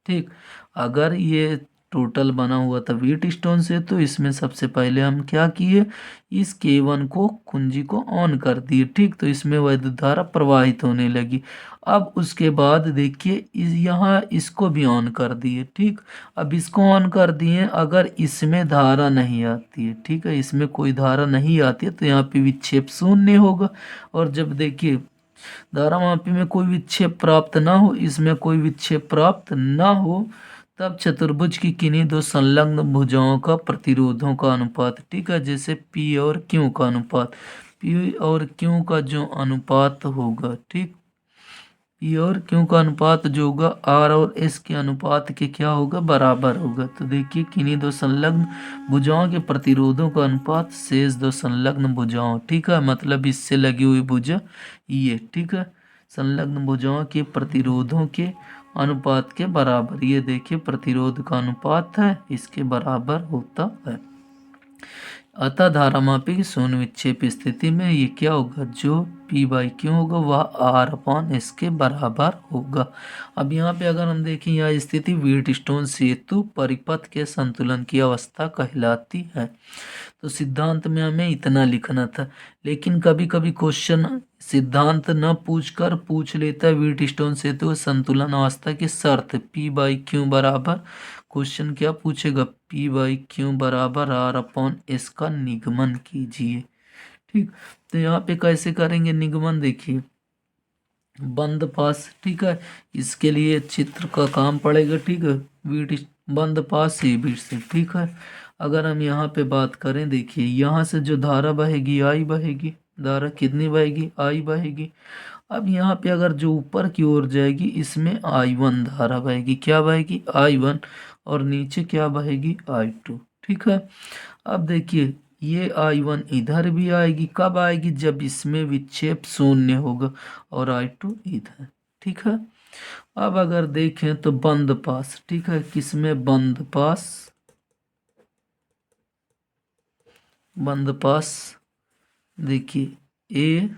ठीक, अगर ये टोटल बना हुआ था व्हीट स्टोन से, तो इसमें सबसे पहले हम क्या किए, इस K1 को कुंजी को ऑन कर दिए। ठीक, तो इसमें वैद्युत धारा प्रवाहित होने लगी। अब उसके बाद देखिए यहाँ इसको भी ऑन कर दिए। ठीक, अब इसको ऑन कर दिए, अगर इसमें धारा नहीं आती है, ठीक है, इसमें कोई धारा नहीं आती है, तो यहाँ पे विक्षेप शून्य होगा। और जब देखिए धारा मापी में कोई विक्षेप प्राप्त ना हो, इसमें कोई विक्षेप प्राप्त ना हो, तब चतुर्भुज की किन्हीं दो संलग्न भुजाओं का प्रतिरोधों का अनुपात, ठीक है, जैसे P और Q का अनुपात, P और Q का जो अनुपात होगा, ठीक, P और Q का अनुपात जो होगा R और S के अनुपात के क्या होगा, बराबर होगा। तो देखिए किन्हीं दो संलग्न भुजाओं के प्रतिरोधों का अनुपात शेष दो संलग्न भुजाओं, ठीक है, मतलब इससे लगी हुई भुजा ये, ठीक है, संलग्न भुजाओं के प्रतिरोधों के अनुपात के बराबर। ये देखिए प्रतिरोध का अनुपात है, इसके बराबर होता है। अतः धारामापी की शून्य विक्षेप स्थिति में ये क्या होगा, जो P/Q होगा वह R/S के बराबर होगा। अब यहाँ पे अगर हम देखें, यह स्थिति व्हीटस्टोन सेतु परिपथ के संतुलन की अवस्था कहलाती है। तो सिद्धांत में हमें इतना लिखना था, लेकिन कभी कभी क्वेश्चन सिद्धांत न पूछकर पूछ लेता है व्हीटस्टोन सेतु संतुलन अवस्था की शर्त P/Q बराबर, क्वेश्चन क्या पूछेगा, P/Q बराबर R/S का निगमन कीजिए। ठीक, तो यहाँ पे कैसे करेंगे निगमन, देखिए बंद पास, ठीक है, इसके लिए चित्र का काम पड़ेगा, ठीक है, बीट बंद पास ही बीट से, ठीक है। अगर हम यहाँ पे बात करें, देखिए यहाँ से जो धारा बहेगी I बहेगी, धारा कितनी बहेगी, I बहेगी। अब यहाँ पे अगर जो ऊपर की ओर जाएगी, इसमें I1 धारा बहेगी, क्या बहेगी, I1, और नीचे क्या बहेगी, I2, ठीक है। अब देखिए ये I1 इधर भी आएगी, कब आएगी, जब इसमें विक्षेप शून्य होगा, और I2 इधर, ठीक है। अब अगर देखें तो बंद पास, ठीक है, किसमें, बंद पास, बंद पास, देखिए A,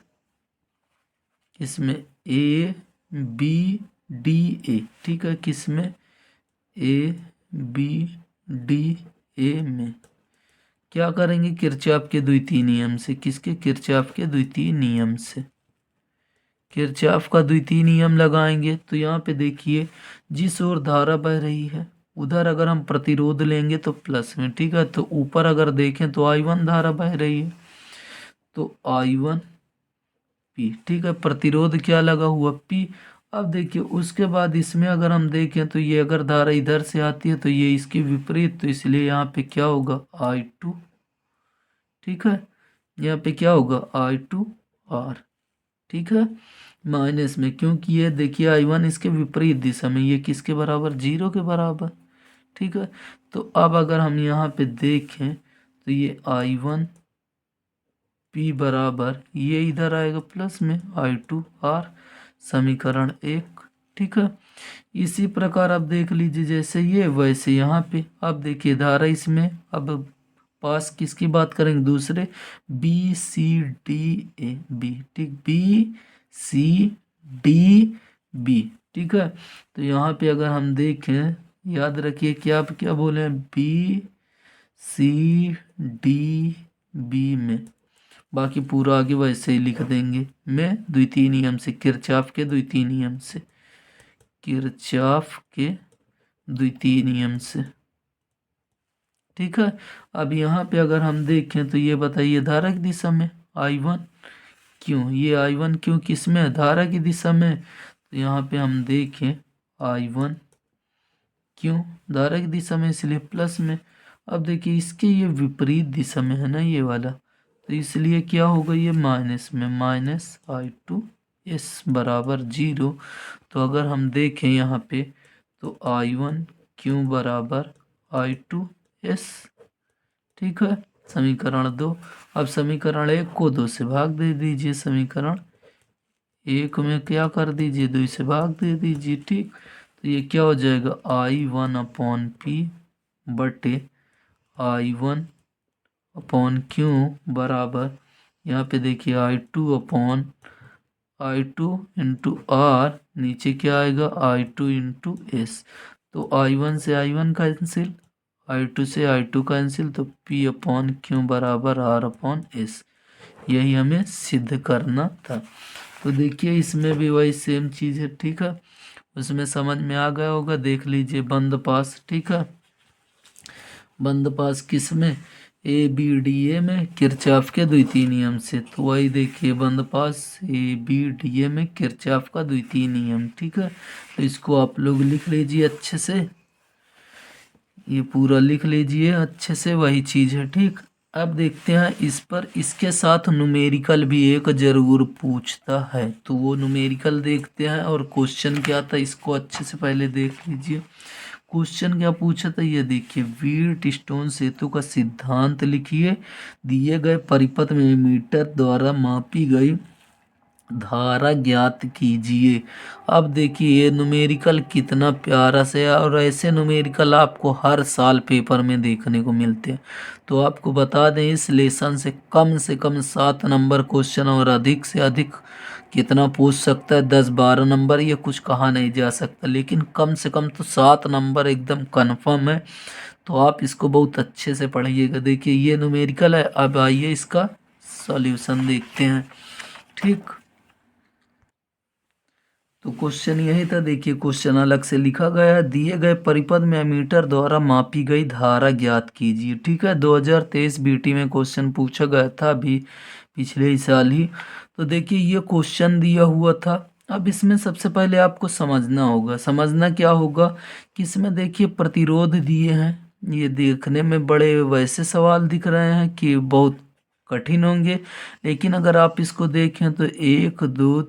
इसमें ABDA, ठीक है, किसमें, ABDA में क्या करेंगे, किरचॉफ के द्वितीय नियम से, किसके, किरचॉफ के द्वितीय नियम से, किरचॉफ का द्वितीय नियम लगाएंगे। तो यहाँ पे देखिए जिस ओर धारा बह रही है उधर अगर हम प्रतिरोध लेंगे तो प्लस में, ठीक है, तो ऊपर अगर देखें तो I1 धारा बह रही है, तो I1 P, ठीक है, प्रतिरोध क्या लगा हुआ, P। अब देखिए उसके बाद इसमें अगर हम देखें तो ये अगर धारा इधर से आती है तो ये इसके विपरीत, तो इसलिए यहाँ पे क्या होगा, I2, ठीक है, यहाँ पे क्या होगा, I2R, ठीक है, माइनस में, क्योंकि ये देखिए I1 इसके विपरीत दिशा में, ये किसके बराबर, 0 के बराबर, ठीक है। तो अब अगर हम यहाँ पे देखें तो ये I1 P बराबर, ये इधर आएगा प्लस में I2R, समीकरण 1, ठीक है। इसी प्रकार आप देख लीजिए जैसे ये वैसे यहाँ पे, अब देखिए धारा इसमें, अब पास किसकी बात करेंगे, दूसरे BCDAB, ठीक, BCDB, ठीक है। तो यहाँ पे अगर हम देखें, याद रखिए कि आप क्या बोले, BCDB में, बाकी पूरा आगे वैसे ही लिख देंगे, मैं द्वितीय नियम से, किरचॉफ के द्वितीय नियम से, किरचॉफ के द्वितीय नियम से, ठीक है। अब यहाँ पे अगर हम देखें तो ये बताइए धारा की दिशा में I1 क्यों, ये I1 क्यों किस में, धारा की दिशा में, तो यहाँ पे हम देखें I1 क्यों धारा की दिशा में, इसलिए प्लस में। अब देखिए इसके ये विपरीत दिशा में है ना ये वाला, तो इसलिए क्या होगा, ये माइनस में, माइनस I2S बराबर 0। तो अगर हम देखें यहाँ पे तो I1 क्यों बराबर I2S, ठीक है, समीकरण 2। अब समीकरण 1 को 2 से भाग दे दीजिए, समीकरण 1 में क्या कर दीजिए, 2 से भाग दे दीजिए, ठीक। तो ये क्या हो जाएगा, I1/P बटे I1 अपॉन क्यू बराबर, यहाँ पे देखिए I2 इंटू आर, नीचे क्या आएगा I2 इंटू एस। तो I1 से I1 कैंसिल, I2 से I2 कैंसिल, तो P अपॉन क्यू बराबर R अपॉन एस। यही हमें सिद्ध करना था। तो देखिए इसमें भी वही सेम चीज़ है, ठीक है। उसमें समझ में आ गया होगा, देख लीजिए बंद पास, ठीक है। बंद पास किस में, ABDA में किरचॉफ के द्वितीय नियम से। तो वही देखिए बंद पास ABDA में किरचॉफ का द्वितीय नियम, ठीक है। तो इसको आप लोग लिख लीजिए अच्छे से, ये पूरा लिख लीजिए अच्छे से, वही चीज़ है, ठीक। अब देखते हैं इस पर, इसके साथ न्यूमेरिकल भी एक जरूर पूछता है, तो वो न्यूमेरिकल देखते हैं। और क्वेश्चन क्या था इसको अच्छे से पहले देख लीजिए। क्वेश्चन क्या पूछा था ये देखिए, व्हीटस्टोन सेतु का सिद्धांत लिखिए, दिए गए परिपथ में मीटर द्वारा मापी गई धारा ज्ञात कीजिए। अब देखिए ये न्यूमेरिकल कितना प्यारा से है, और ऐसे न्यूमेरिकल आपको हर साल पेपर में देखने को मिलते हैं। तो आपको बता दें इस लेसन से कम 7 नंबर क्वेश्चन, और अधिक से अधिक कितना पूछ सकता है, 10-12 नंबर, ये कुछ कहा नहीं जा सकता, लेकिन कम से कम तो 7 नंबर एकदम कन्फर्म है। तो आप इसको बहुत अच्छे से पढ़िएगा। देखिए ये न्यूमेरिकल है, अब आइए इसका सॉल्यूशन देखते हैं, ठीक। तो क्वेश्चन यही था, देखिए क्वेश्चन अलग से लिखा गया है, दिए गए परिपथ में एमीटर द्वारा मापी गई धारा ज्ञात कीजिए, ठीक है। 2023 बीटी में क्वेश्चन पूछा गया था अभी पिछले ही साल ही। तो देखिए ये क्वेश्चन दिया हुआ था। अब इसमें सबसे पहले आपको समझना होगा, समझना क्या होगा कि इसमें देखिए प्रतिरोध दिए हैं। ये देखने में बड़े वैसे सवाल दिख रहे हैं कि बहुत कठिन होंगे, लेकिन अगर आप इसको देखें तो 1 2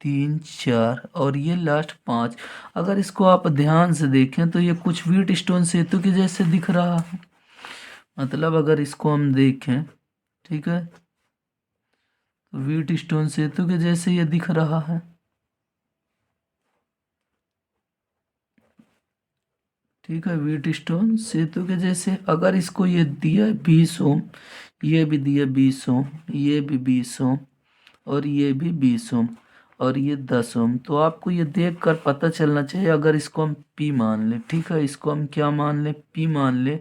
3 4 और ये लास्ट 5, अगर इसको आप ध्यान से देखें तो ये कुछ व्हीटस्टोन सेतु के जैसे दिख रहा है। मतलब अगर इसको हम देखें, ठीक है, तो व्हीटस्टोन सेतु के जैसे ये दिख रहा है, ठीक है। व्हीटस्टोन सेतु के जैसे अगर इसको ये दिया 20 ओम, ये भी दिया 20 ओम, ये भी 20 ओम, और ये भी 20 ओम, और ये 10 ओम, तो आपको ये देख कर पता चलना चाहिए। अगर इसको हम P मान ले, ठीक है, इसको हम क्या मान ले, P मान ले,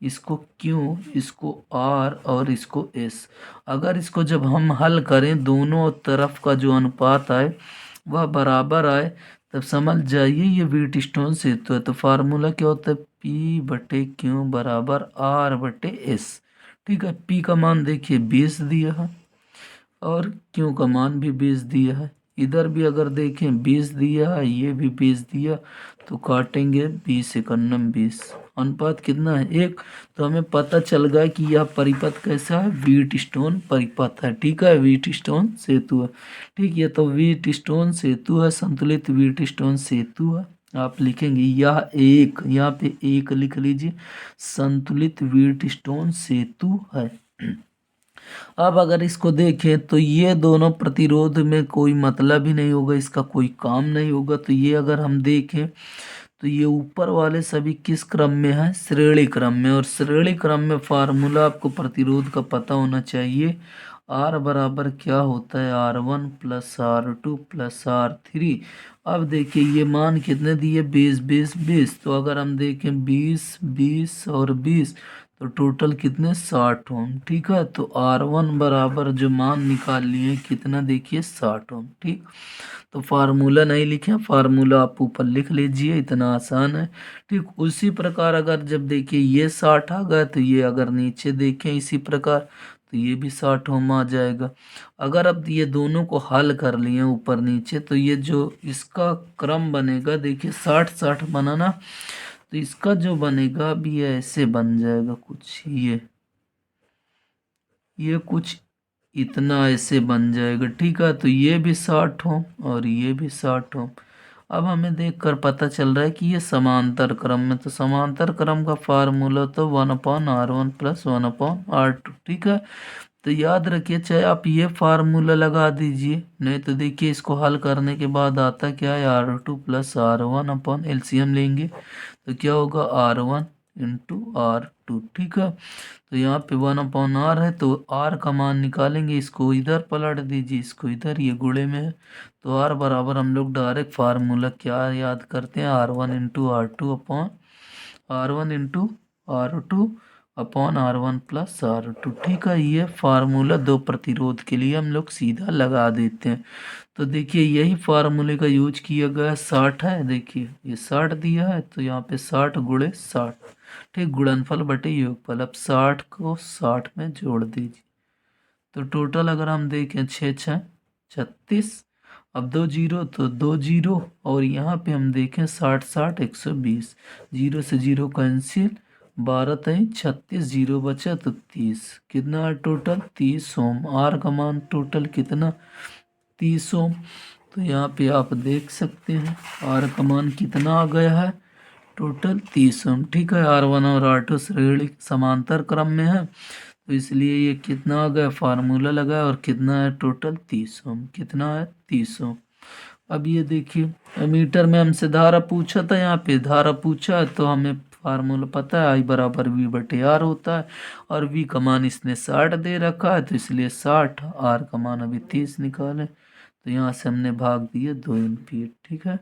इसको Q, इसको R और इसको S। अगर इसको जब हम हल करें, दोनों तरफ का जो अनुपात आए वह बराबर आए, तब समझ जाइए ये व्हीटस्टोन सेतु है। तो फार्मूला क्या होता है, P/Q बराबर R/S, ठीक है। P का मान देखिए 20 दिया है, और क्यू का मान भी 20 दिया है। इधर भी अगर देखें 20 दिया है, ये भी 20 दिया, तो काटेंगे 20 एकन्नम 20, अनुपात कितना है 1। तो हमें पता चल गया कि यह परिपथ कैसा है, व्हीटस्टोन परिपथ है, ठीक है, व्हीटस्टोन सेतु है, ठीक। ये तो व्हीटस्टोन सेतु है, संतुलित व्हीटस्टोन सेतु है। आप लिखेंगे यह एक, यहाँ पे एक लिख लीजिए, संतुलित व्हीटस्टोन सेतु है। अब अगर इसको देखें तो ये दोनों प्रतिरोध में कोई मतलब ही नहीं होगा, इसका कोई काम नहीं होगा। तो ये अगर हम देखें तो ये ऊपर वाले सभी किस क्रम में है, श्रेणी क्रम में, और श्रेणी क्रम में फार्मूला आपको प्रतिरोध का पता होना चाहिए। R बराबर क्या होता है, R1 plus R2 plus R3। अब देखिए ये मान कितने दिए, 20 तो अगर हम देखें 20 और 20, तो टोटल कितने 60 ओम, ठीक है। तो R1 बराबर जो मान निकाल लिए कितना, देखिए 60 ओम, ठीक। तो फार्मूला नहीं लिखे, फार्मूला आप ऊपर लिख लीजिए, इतना आसान है, ठीक। उसी प्रकार अगर जब देखिए ये 60 आ गया, तो ये अगर नीचे देखें इसी प्रकार, तो ये भी 60 ओम आ जाएगा। अगर अब ये दोनों को हल कर लिए ऊपर नीचे, तो ये जो इसका क्रम बनेगा, देखिए 60-60 बनाना, तो इसका जो बनेगा अभी ये ऐसे बन जाएगा कुछ, ये कुछ इतना ऐसे बन जाएगा, ठीक है। तो ये भी 60 ओम और ये भी 60 ओम। अब हमें देखकर पता चल रहा है कि ये समांतर क्रम में, तो समांतर क्रम का फार्मूला तो 1/R1 प्लस 1/R2, ठीक है। तो याद रखिए, चाहे आप ये फार्मूला लगा दीजिए, नहीं तो देखिए इसको हल करने के बाद आता क्या है, R2 plus R1 upon LCM लेंगे तो क्या होगा, R1 इंटू आर टू। ठीक है, तो यहाँ पे 1/r है, तो r का मान निकालेंगे, इसको इधर पलट दीजिए, इसको इधर, ये गुणे में है, तो r बराबर हम लोग डायरेक्ट फार्मूला क्या याद करते हैं, r1 into R two upon r1 into R two upon R1 plus R2। ठीक है, ये फार्मूला दो प्रतिरोध के लिए हम लोग सीधा लगा देते हैं। तो देखिए यही फार्मूले का यूज किया गया, 60 है, देखिए ये 60 दिया है, तो यहाँ पे 60 गुणे 60, ठीक, गुणनफल बटे योगफल। अब 60 को 60 में जोड़ दीजिए, तो टोटल अगर हम देखें 6 6 36, अब 2 जीरो तो 2 जीरो, और यहाँ पे हम देखें 60 60 120, जीरो से जीरो कैंसिल, 12 तय 36, जीरो बचा तो 30, कितना है टोटल 30 ओम। आर का मान टोटल कितना 30 ओम। तो यहाँ पे आप देख सकते हैं आर का मान कितना आ गया है, टोटल 30 ओम। ठीक है, R1 और R2 श्रेणी समांतर क्रम में है, तो इसलिए ये कितना आ गया, फार्मूला लगा, और कितना है टोटल 30 ओम, कितना है 30 ओम। अब ये देखिए मीटर में हमसे धारा पूछा था, यहाँ पे धारा पूछा है, तो हमें फार्मूला पता है, आई बराबर वी बटे आर होता है, और वी का मान इसने 60 दे रखा है, तो इसलिए 60, आर का मान अभी 30 निकाले, तो यहाँ से हमने भाग दिए 2 एम्पियर। ठीक है,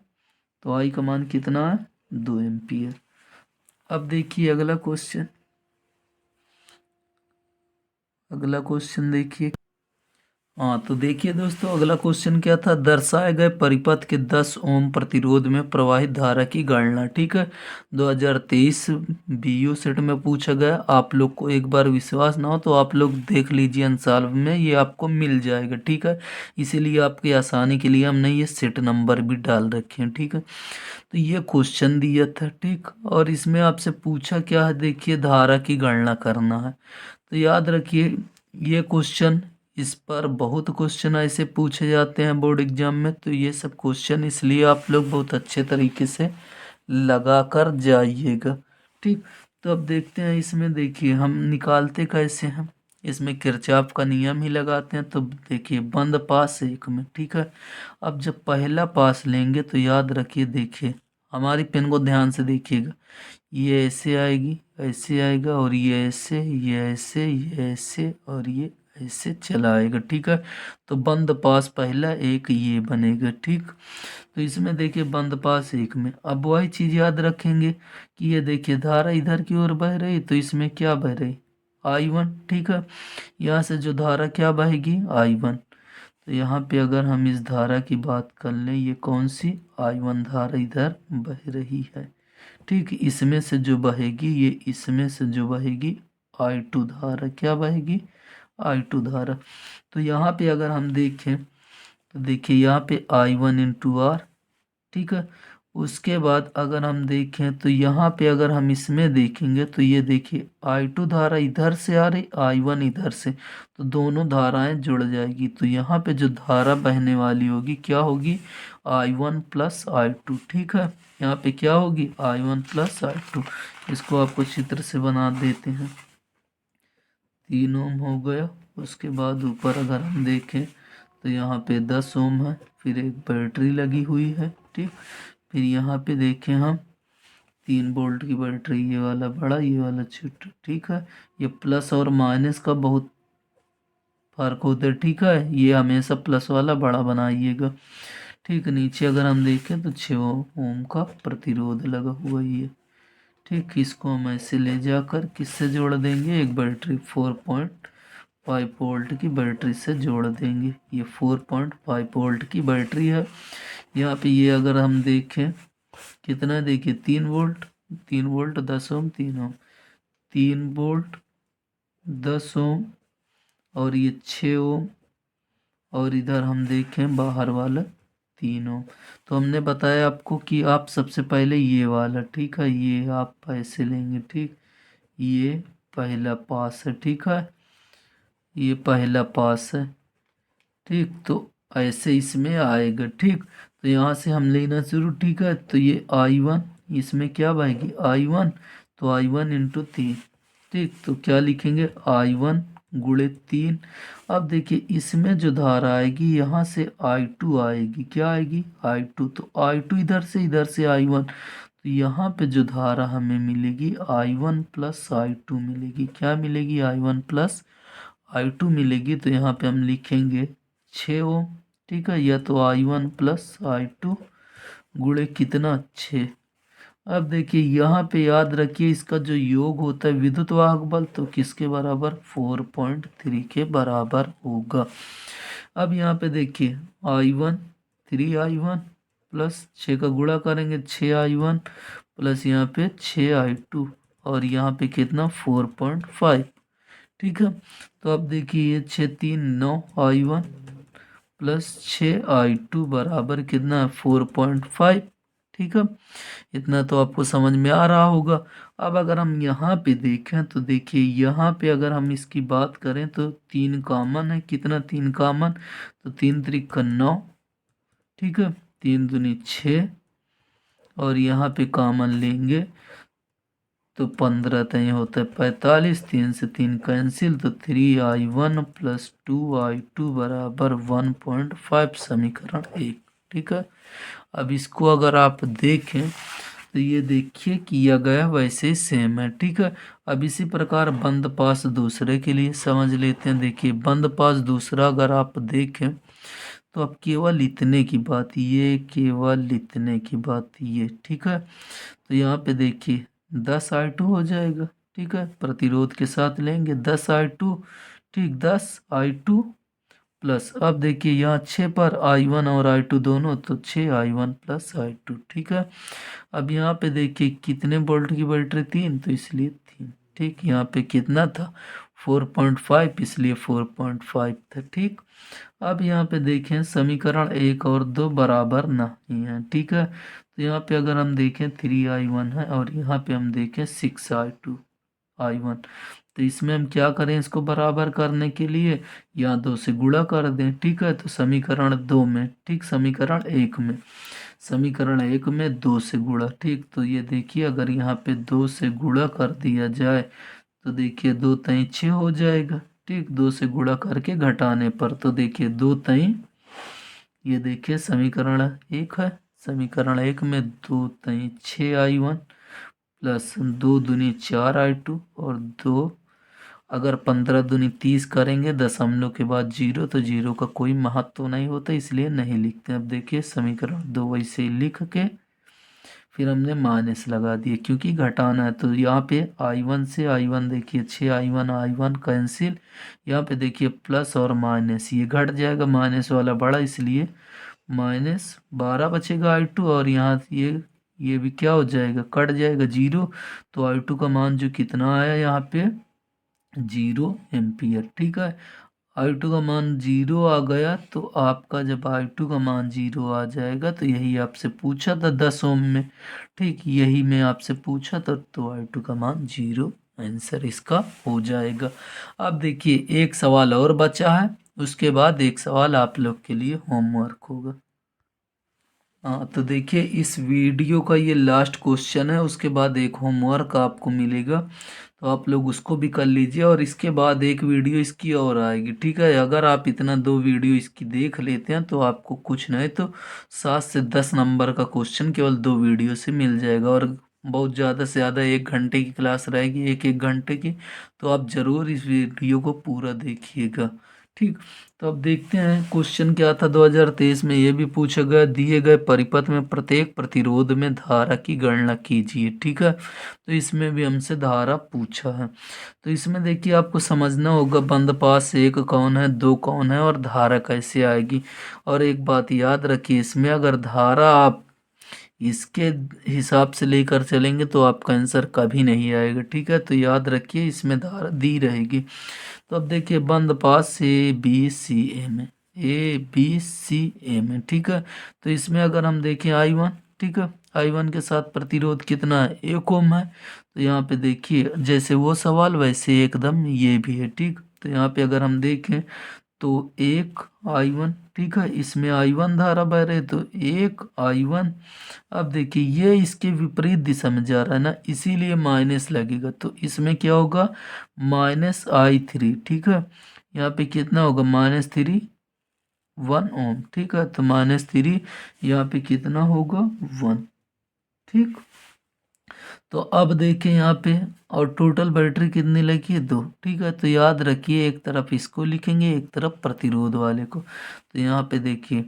तो आई का मान कितना है 2 एम्पियर। अब देखिए अगला क्वेश्चन, अगला क्वेश्चन देखिए। हाँ, तो देखिए दोस्तों अगला क्वेश्चन क्या था, दर्शाए गए परिपथ के 10 ओम प्रतिरोध में प्रवाहित धारा की गणना। ठीक है, 2023 बीयू सेट में पूछा गया। आप लोग को एक बार विश्वास ना हो तो आप लोग देख लीजिए आंसर में, ये आपको मिल जाएगा। ठीक है, इसीलिए आपकी आसानी के लिए हमने ये सेट नंबर भी डाल रखे हैं। ठीक है, तो ये क्वेश्चन दिया था, ठीक, और इसमें आपसे पूछा क्या है, देखिए धारा की गणना करना है। तो याद रखिए ये क्वेश्चन, इस पर बहुत क्वेश्चन ऐसे पूछे जाते हैं बोर्ड एग्जाम में, तो ये सब क्वेश्चन इसलिए आप लोग बहुत अच्छे तरीके से लगा कर जाइएगा। ठीक, तो अब देखते हैं इसमें, देखिए हम निकालते कैसे हैं, इसमें किरचॉफ का नियम ही लगाते हैं। तो देखिए बंद पास एक में, ठीक है, अब जब पहला पास लेंगे तो याद रखिए, देखिए हमारी पेन को ध्यान से देखिएगा, ये ऐसे आएगी, ऐसे आएगा, और ये ऐसे, ये ऐसे, ये ऐसे, और ये ऐसे चला आएगा। ठीक है, तो बंद पास पहला एक ये बनेगा। ठीक, तो इसमें देखिए बंद पास एक में, अब वही चीज़ याद रखेंगे कि ये देखिए धारा इधर की ओर बह रही, तो इसमें क्या बह रही, I1। ठीक है, यहाँ से जो धारा क्या बहेगी, I1। तो यहाँ पे अगर हम इस धारा की बात कर लें, ये कौन सी I1 धारा इधर बह रही है। ठीक, इसमें से जो बहेगी, ये इसमें से जो बहेगी I2 धारा, क्या बहेगी I2 धारा। तो यहाँ पे अगर हम देखें तो देखिए यहाँ पे I1 इंटू आर। ठीक है, उसके बाद अगर हम देखें तो यहाँ पे अगर हम इसमें देखेंगे तो ये देखिए I2 धारा इधर से आ रही, I1 इधर से, तो दोनों धाराएं जुड़ जाएगी, तो यहाँ पे जो धारा बहने वाली होगी क्या होगी, I1 प्लस I2। ठीक है, यहाँ पे क्या होगी, I1 प्लस I2। इसको आपको चित्र से बना देते हैं, 3 ओम हो गया। उसके बाद ऊपर अगर हम देखें तो यहाँ पे 10 ओम है, फिर एक बैटरी लगी हुई है। ठीक, फिर यहाँ पे देखें हम 3 वोल्ट की बैटरी, ये वाला बड़ा, ये वाला छोटा। ठीक है, ये प्लस और माइनस का बहुत फर्क होता है। ठीक है, ये हमेशा प्लस वाला बड़ा बनाइएगा। ठीक, नीचे अगर हम देखें तो 6 ओम का प्रतिरोध लगा हुआ ही है। ठीक, इसको हम ऐसे ले जाकर किससे जोड़ देंगे, एक बैटरी 4.5 वोल्ट की बैटरी से जोड़ देंगे। ये 4.5 वोल्ट की बैटरी है। यहाँ पे ये अगर हम देखें कितना, देखिए 3 वोल्ट, 3 वोल्ट 10 ओम, 3 ओम, 3 वोल्ट 10 ओम, और ये 6 ओम, और इधर हम देखें बाहर वाला 3 ओम। तो हमने बताया आपको कि आप सबसे पहले ये वाला, ठीक है, ये आप ऐसे लेंगे। ठीक, ये पहला पास है। ठीक है, ये पहला पास है। ठीक, तो ऐसे इसमें आएगा। ठीक, तो यहाँ से हम लेना शुरू। ठीक है, तो ये I1, इसमें क्या बहेगी I1, तो I1 इंटू 3। ठीक, तो क्या लिखेंगे I1 गुणे 3। अब देखिए इसमें जो धारा आएगी यहाँ से I2 आएगी, क्या आएगी I2, तो I2 इधर से I1, तो यहाँ पे जो धारा हमें मिलेगी I1 प्लस I2 मिलेगी। क्या मिलेगी? I1 प्लस I2 मिलेगी। तो यहाँ पे हम लिखेंगे 6 ओम। ठीक है, या तो I1 प्लस I2 गुणे कितना 6। अब देखिए यहाँ पे याद रखिए इसका जो योग होता है विद्युत वाहक बल, तो किसके बराबर? 4.3 के बराबर होगा। अब यहाँ पे देखिए I1 3I1 प्लस 6 का गुणा करेंगे 6I1 प्लस यहाँ पे 6I2 और यहाँ पे कितना? 4.5। ठीक है, तो अब देखिए ये 6 3 9I1 प्लस 6I2 बराबर कितना? 4.5। ठीक है, इतना तो आपको समझ में आ रहा होगा। अब अगर हम यहाँ पे देखें तो देखिए यहाँ पे अगर हम इसकी बात करें तो 3 कॉमन है। कितना 3 कॉमन? तो 3 त्रिक 9। ठीक है, 3 दूनी 6 और यहाँ पे कॉमन लेंगे तो 15 तय होता है 45। 3 से 3 कैंसिल, तो 3I1 प्लस 2I2 बराबर 1.5 समीकरण 1। ठीक है, अब इसको अगर आप देखें तो ये देखिए किया गया वैसे ही सेम है। ठीक है, अब इसी प्रकार बंद पास दूसरे के लिए समझ लेते हैं। देखिए बंद पास दूसरा अगर आप देखें तो अब केवल इतने की बात ये, केवल इतने की बात ये। ठीक है, तो यहाँ पे देखिए 10I2 हो जाएगा। ठीक है, प्रतिरोध के साथ लेंगे 10I2। ठीक, 10I2 प्लस अब देखिए यहाँ 6 पर I1 और I2 दोनों, तो 6I1 प्लस I2। ठीक है, अब यहाँ पे देखिए कितने वोल्ट की बैटरी? 3, तो इसलिए 3। ठीक, यहाँ पे कितना था? 4.5, इसलिए 4.5 था। ठीक, अब यहाँ पे देखें समीकरण 1 और 2 बराबर नहीं है। ठीक है, तो यहाँ पे अगर हम देखें 3I1 है और यहाँ पे हम देखें 6I1। तो इसमें हम क्या करें? इसको बराबर करने के लिए यहाँ 2 से गुणा कर दें। ठीक है, तो समीकरण 2 में, ठीक, समीकरण 1 में, समीकरण 1 में 2 से गुणा। ठीक, तो ये देखिए अगर यहाँ पे 2 से गुणा कर दिया जाए तो देखिए 2 तई 6 हो जाएगा। ठीक, 2 से गुणा करके घटाने पर तो देखिए 2 तई, ये देखिए समीकरण 1 है। समीकरण 1 में 2 तई 6I1 प्लस 2 दूनी 4I2 और 2, अगर 15 दूनी 30 करेंगे दशमलव के बाद 0, तो 0 का कोई महत्व नहीं होता, इसलिए नहीं लिखते। अब देखिए समीकरण 2 वैसे ही लिख के फिर हमने माइनस लगा दिए क्योंकि घटाना है। तो यहाँ पे I1 से I1 देखिए 6I1 I1 कैंसिल, यहाँ पे देखिए प्लस और माइनस, ये घट जाएगा, माइनस वाला बड़ा, इसलिए -12 बचेगा I2 और यहाँ ये भी क्या हो जाएगा? कट जाएगा 0। तो I2 का मान जो कितना आया यहाँ पे? 0 एम्पियर। ठीक है, I2 का मान 0 आ गया। तो आपका जब I2 का मान 0 आ जाएगा तो यही आपसे पूछा था 10 ओम में। ठीक, यही मैं आपसे पूछा था, तो I2 का मान 0 आंसर इसका हो जाएगा। अब देखिए एक सवाल और बचा है, उसके बाद एक सवाल आप लोग के लिए होमवर्क होगा। हाँ, तो देखिए इस वीडियो का ये लास्ट क्वेश्चन है, उसके बाद एक होमवर्क आपको मिलेगा, तो आप लोग उसको भी कर लीजिए और इसके बाद एक वीडियो इसकी और आएगी। ठीक है, अगर आप इतना 2 वीडियो इसकी देख लेते हैं तो आपको कुछ नहीं तो 7 से 10 नंबर का क्वेश्चन केवल 2 वीडियो से मिल जाएगा। और बहुत ज़्यादा से ज़्यादा 1 घंटे की क्लास रहेगी, एक घंटे की, तो आप ज़रूर इस वीडियो को पूरा देखिएगा। ठीक, तो अब देखते हैं क्वेश्चन क्या था 2023 में। ये भी पूछा गया, दिए गए परिपथ में प्रत्येक प्रतिरोध में धारा की गणना कीजिए। ठीक है, तो इसमें भी हमसे धारा पूछा है। तो इसमें देखिए आपको समझना होगा बंद पास 1 कौन है, 2 कौन है और धारा कैसे आएगी। और एक बात याद रखिए, इसमें अगर धारा आप इसके हिसाब से लेकर चलेंगे तो आपका आंसर कभी नहीं आएगा। ठीक है, तो याद रखिए इसमें धारा दी रहेगी। तो अब देखिए बंद पास ABCA में, ABCA में। ठीक है, तो इसमें अगर हम देखें I1, ठीक है, I1 के साथ प्रतिरोध कितना है? 1 ओम है। तो यहाँ पे देखिए जैसे वो सवाल वैसे एकदम ये भी है। ठीक, तो यहाँ पे अगर हम देखें तो 1I1, ठीक है, इसमें I1 धारा बह रही है, तो 1I1। अब देखिए ये इसके विपरीत दिशा में जा रहा है ना, इसीलिए माइनस लगेगा, तो इसमें क्या होगा? -I3। ठीक है, यहाँ पे कितना होगा? -3 1 ओम। ठीक है, तो -3 यहाँ पे कितना होगा? 1। ठीक, तो अब देखें यहाँ पे, और टोटल बैटरी कितनी लगी है 2, ठीक है। तो याद रखिए एक तरफ इसको लिखेंगे, एक तरफ प्रतिरोध वाले को। तो यहाँ पे देखिए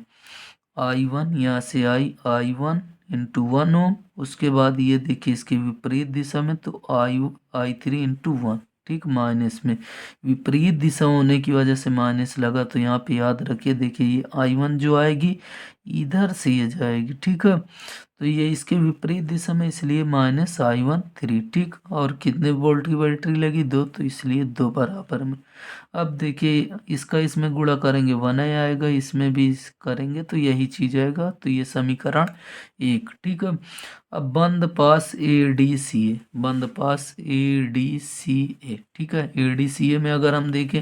I1, यहाँ से I1 इंटू 1 ओम, उसके बाद ये देखिए इसके विपरीत दिशा में तो I3 इंटू 1, ठीक, माइनस में विपरीत दिशा होने की वजह से माइनस लगा। तो यहाँ पे याद रखिए, देखिए ये I1 जो आएगी इधर से ये जाएगी, ठीक है। तो ये इसके विपरीत दिशा में, इसलिए -I13, ठीक। और कितने वोल्ट की बैटरी लगी 2, तो इसलिए 2 बराबर में। अब देखिए इसका इसमें गुणा करेंगे 1 आएगा, इसमें भी करेंगे तो यही चीज आएगा। तो ये समीकरण 1, ठीक है। अब बंद पास ADCA, बंद पास ADCA, ठीक है। ADCA में अगर हम देखें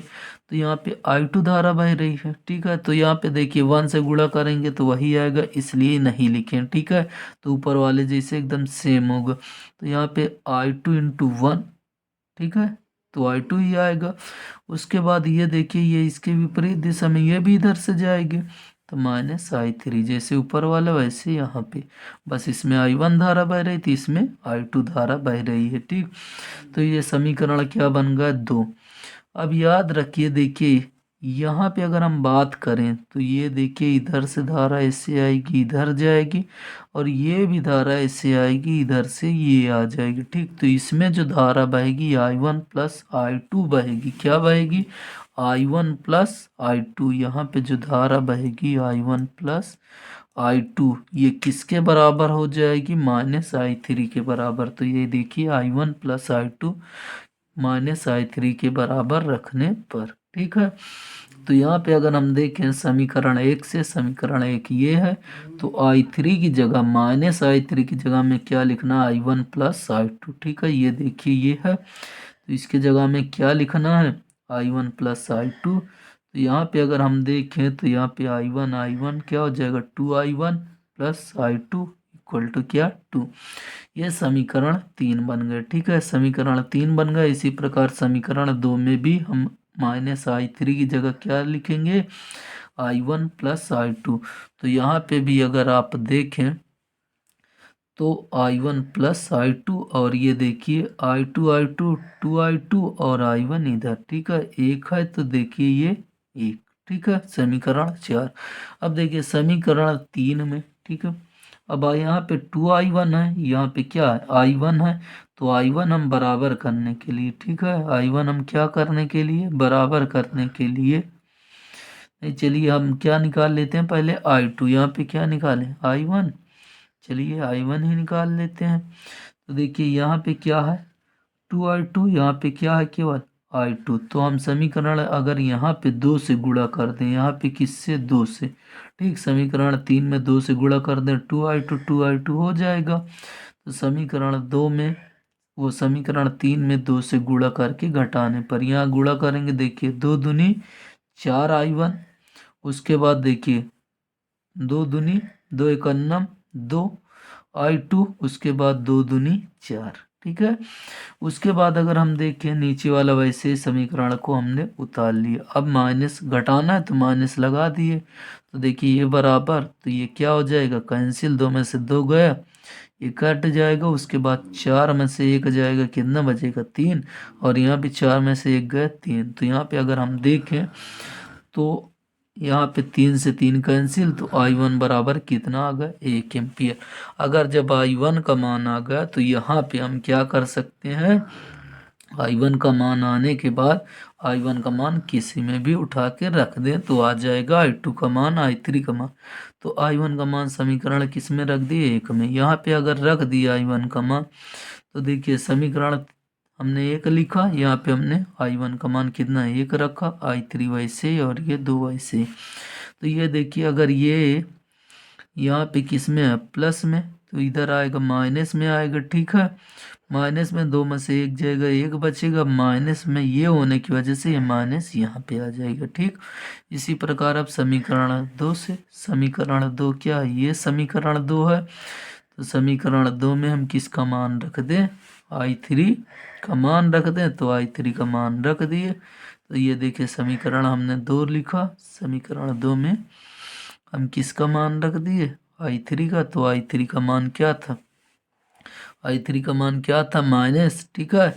तो यहाँ पे I2 धारा बह रही है, ठीक है। तो यहाँ पे देखिए 1 से गुणा करेंगे तो वही आएगा, इसलिए नहीं लिखें, ठीक है। तो ऊपर वाले जैसे एकदम सेम होगा। तो यहाँ पे I2 इंटू 1, ठीक है, तो I2 ही आएगा। उसके बाद ये देखिए ये इसके विपरीत दिशा में, ये भी इधर से जाएगी तो -I3, जैसे ऊपर वाला वैसे यहाँ पे, बस इसमें I1 धारा बह रही थी, इसमें I2 धारा बह रही है, ठीक। तो ये समीकरण क्या बन गया 2। अब याद रखिए, देखिए यहाँ पे अगर हम बात करें तो ये देखिए इधर से धारा ऐसे आएगी, इधर जाएगी, और ये भी धारा ऐसे आएगी, इधर से ये आ जाएगी, ठीक। तो इसमें जो धारा बहेगी I1 प्लस I2 बहेगी, क्या बहेगी I1 प्लस I2। यहाँ पे जो धारा बहेगी I1 प्लस I2, ये किसके बराबर हो जाएगी -I3 के बराबर। तो ये देखिए I1 प्लस I2 -I3 के बराबर रखने पर, ठीक है। तो यहाँ पे अगर हम देखें समीकरण 1 से, समीकरण 1 ये है, तो I3 की जगह -I3 की जगह में क्या लिखना है I1 प्लस I2, ठीक है। ये देखिए ये है, तो इसके जगह में क्या लिखना है I1 प्लस I2। तो यहाँ पे अगर हम देखें तो यहाँ पे I1 क्या हो जाएगा 2I1 plus I2 equal to क्या 2। ये समीकरण 3 बन गए, ठीक है। समीकरण 3 बन गए। इसी प्रकार समीकरण 2 में भी हम -I3 की जगह क्या लिखेंगे I1 प्लस I2। तो यहाँ पे भी अगर आप देखें तो I1 प्लस I2, और ये देखिए I2 2I2 और I1 इधर, ठीक है, एक है तो देखिए ये एक, ठीक है। समीकरण 4। अब देखिए समीकरण 3 में, ठीक है, अब यहाँ पे 2I1 है, यहाँ पे क्या है I1 है। तो I1 हम बराबर करने के लिए, ठीक है, I1 हम क्या करने के लिए, बराबर करने के लिए, नहीं चलिए हम क्या निकाल लेते हैं पहले I2, यहाँ पे क्या निकालें I1, चलिए I1 ही निकाल लेते हैं। तो देखिए यहाँ पे क्या है 2I2, यहाँ पे क्या है केवल I2। तो हम समीकरण अगर यहाँ पे 2 से गुणा कर दें, यहाँ पे किससे 2 से, ठीक, समीकरण 3 में 2 से गुणा कर दें 2I2 हो जाएगा। तो समीकरण 2 में, वो समीकरण 3 में 2 से गुणा करके घटाने पर, यहाँ गुणा करेंगे देखिए 2 दूनी 4I1, उसके बाद देखिए 2 दूनी 2 एकन्नम 2I2, उसके बाद 2 दूनी 4, ठीक है। उसके बाद अगर हम देखें नीचे वाला वैसे समीकरण को हमने उतार लिया। अब माइनस घटाना है तो माइनस लगा दिए, तो देखिए ये बराबर, तो ये क्या हो जाएगा कैंसिल, 2 में से 2 गया, ये कट जाएगा। उसके बाद 4 में से 1 जाएगा, कितना बचेगा 3, और यहाँ पे 4 में से 1 गया 3। तो यहाँ पे अगर हम देखें तो यहाँ पे 3 से 3 कैंसिल, तो I1 बराबर कितना आ गया 1 एम्पियर। अगर जब I1 का मान आ गया तो यहाँ पे हम क्या कर सकते हैं, I1 का मान आने के बाद I1 का मान किसी में भी उठा के रख दें तो आ जाएगा I2 का मान, I3 का मान। तो I1 का मान समीकरण किस में रख दिए 1 में। यहाँ पे अगर रख दिया I1 का मान तो देखिए समीकरण हमने 1 लिखा, यहाँ पे हमने I1 का मान कितना 1 रखा, I3 वैसे और ये 2 वैसे। तो ये देखिए अगर ये यहाँ पे किस में है प्लस में, तो इधर आएगा माइनस में आएगा, ठीक है। माइनस में 2 में से 1 जाएगा, 1 बचेगा, माइनस में ये होने की वजह से ये माइनस यहाँ पे आ जाएगा, ठीक। इसी प्रकार अब समीकरण 2 से, समीकरण 2 क्या है, ये समीकरण 2 है। तो समीकरण 2 में हम किसका मान रख दें I3 का मान रख दें, तो I3 का मान रख दिए। तो ये देखिए समीकरण हमने 2 लिखा, समीकरण 2 में हम किसका मान रख दिए I3 का। तो I3 का मान क्या था I3 का मान क्या था, माइनस, ठीक है।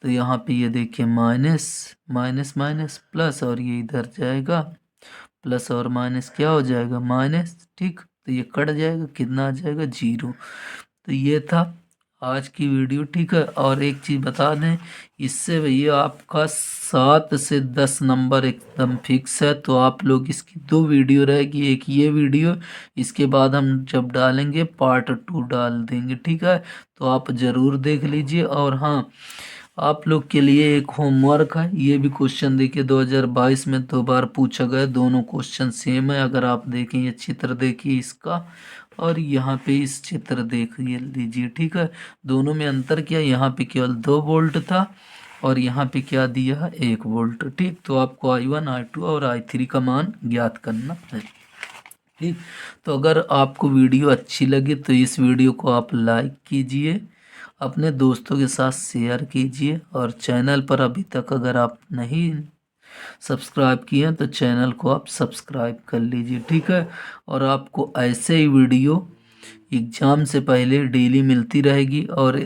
तो यहाँ पे ये देखिए माइनस माइनस माइनस प्लस, और ये इधर जाएगा प्लस और माइनस क्या हो जाएगा, माइनस, ठीक। तो ये कट जाएगा, कितना आ जाएगा, 0। तो ये था आज की वीडियो, ठीक है। और एक चीज़ बता दें, इससे भैया आपका 7 से 10 नंबर एकदम फिक्स है। तो आप लोग, इसकी 2 वीडियो रहेगी, एक ये वीडियो, इसके बाद हम जब डालेंगे पार्ट 2 डाल देंगे, ठीक है। तो आप ज़रूर देख लीजिए। और हाँ, आप लोग के लिए एक होमवर्क है, ये भी क्वेश्चन देखिए 2022 में 2 बार पूछा गया, दोनों क्वेश्चन सेम है। अगर आप देखें, ये चित्र देखिए इसका, और यहाँ पे इस चित्र देखिए लीजिए, ठीक है। दोनों में अंतर क्या, यहाँ पे केवल 2 वोल्ट था और यहाँ पे क्या दिया है, 1 वोल्ट, ठीक। तो आपको I1 I2 और I3 का मान ज्ञात करना है, ठीक। तो अगर आपको वीडियो अच्छी लगी तो इस वीडियो को आप लाइक कीजिए, अपने दोस्तों के साथ शेयर कीजिए, और चैनल पर अभी तक अगर आप नहीं सब्सक्राइब किए हैं तो चैनल को आप सब्सक्राइब कर लीजिए, ठीक है। और आपको ऐसे ही वीडियो एग्ज़ाम से पहले डेली मिलती रहेगी, और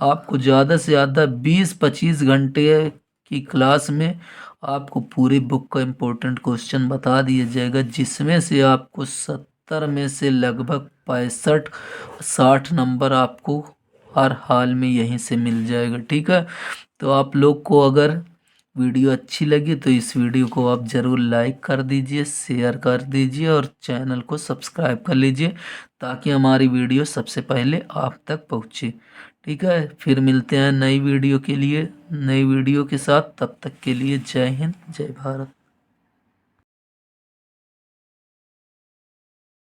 आपको ज़्यादा से ज़्यादा 20-25 घंटे की क्लास में आपको पूरी बुक का इम्पोर्टेंट क्वेश्चन बता दिया जाएगा, जिसमें से आपको 70 में से लगभग 65-60 नंबर आपको हर हाल में यहीं से मिल जाएगा, ठीक है। तो आप लोग को अगर वीडियो अच्छी लगी तो इस वीडियो को आप ज़रूर लाइक कर दीजिए, शेयर कर दीजिए, और चैनल को सब्सक्राइब कर लीजिए, ताकि हमारी वीडियो सबसे पहले आप तक पहुँचे, ठीक है। फिर मिलते हैं नई वीडियो के लिए, नई वीडियो के साथ। तब तक के लिए जय हिंद, जय भारत।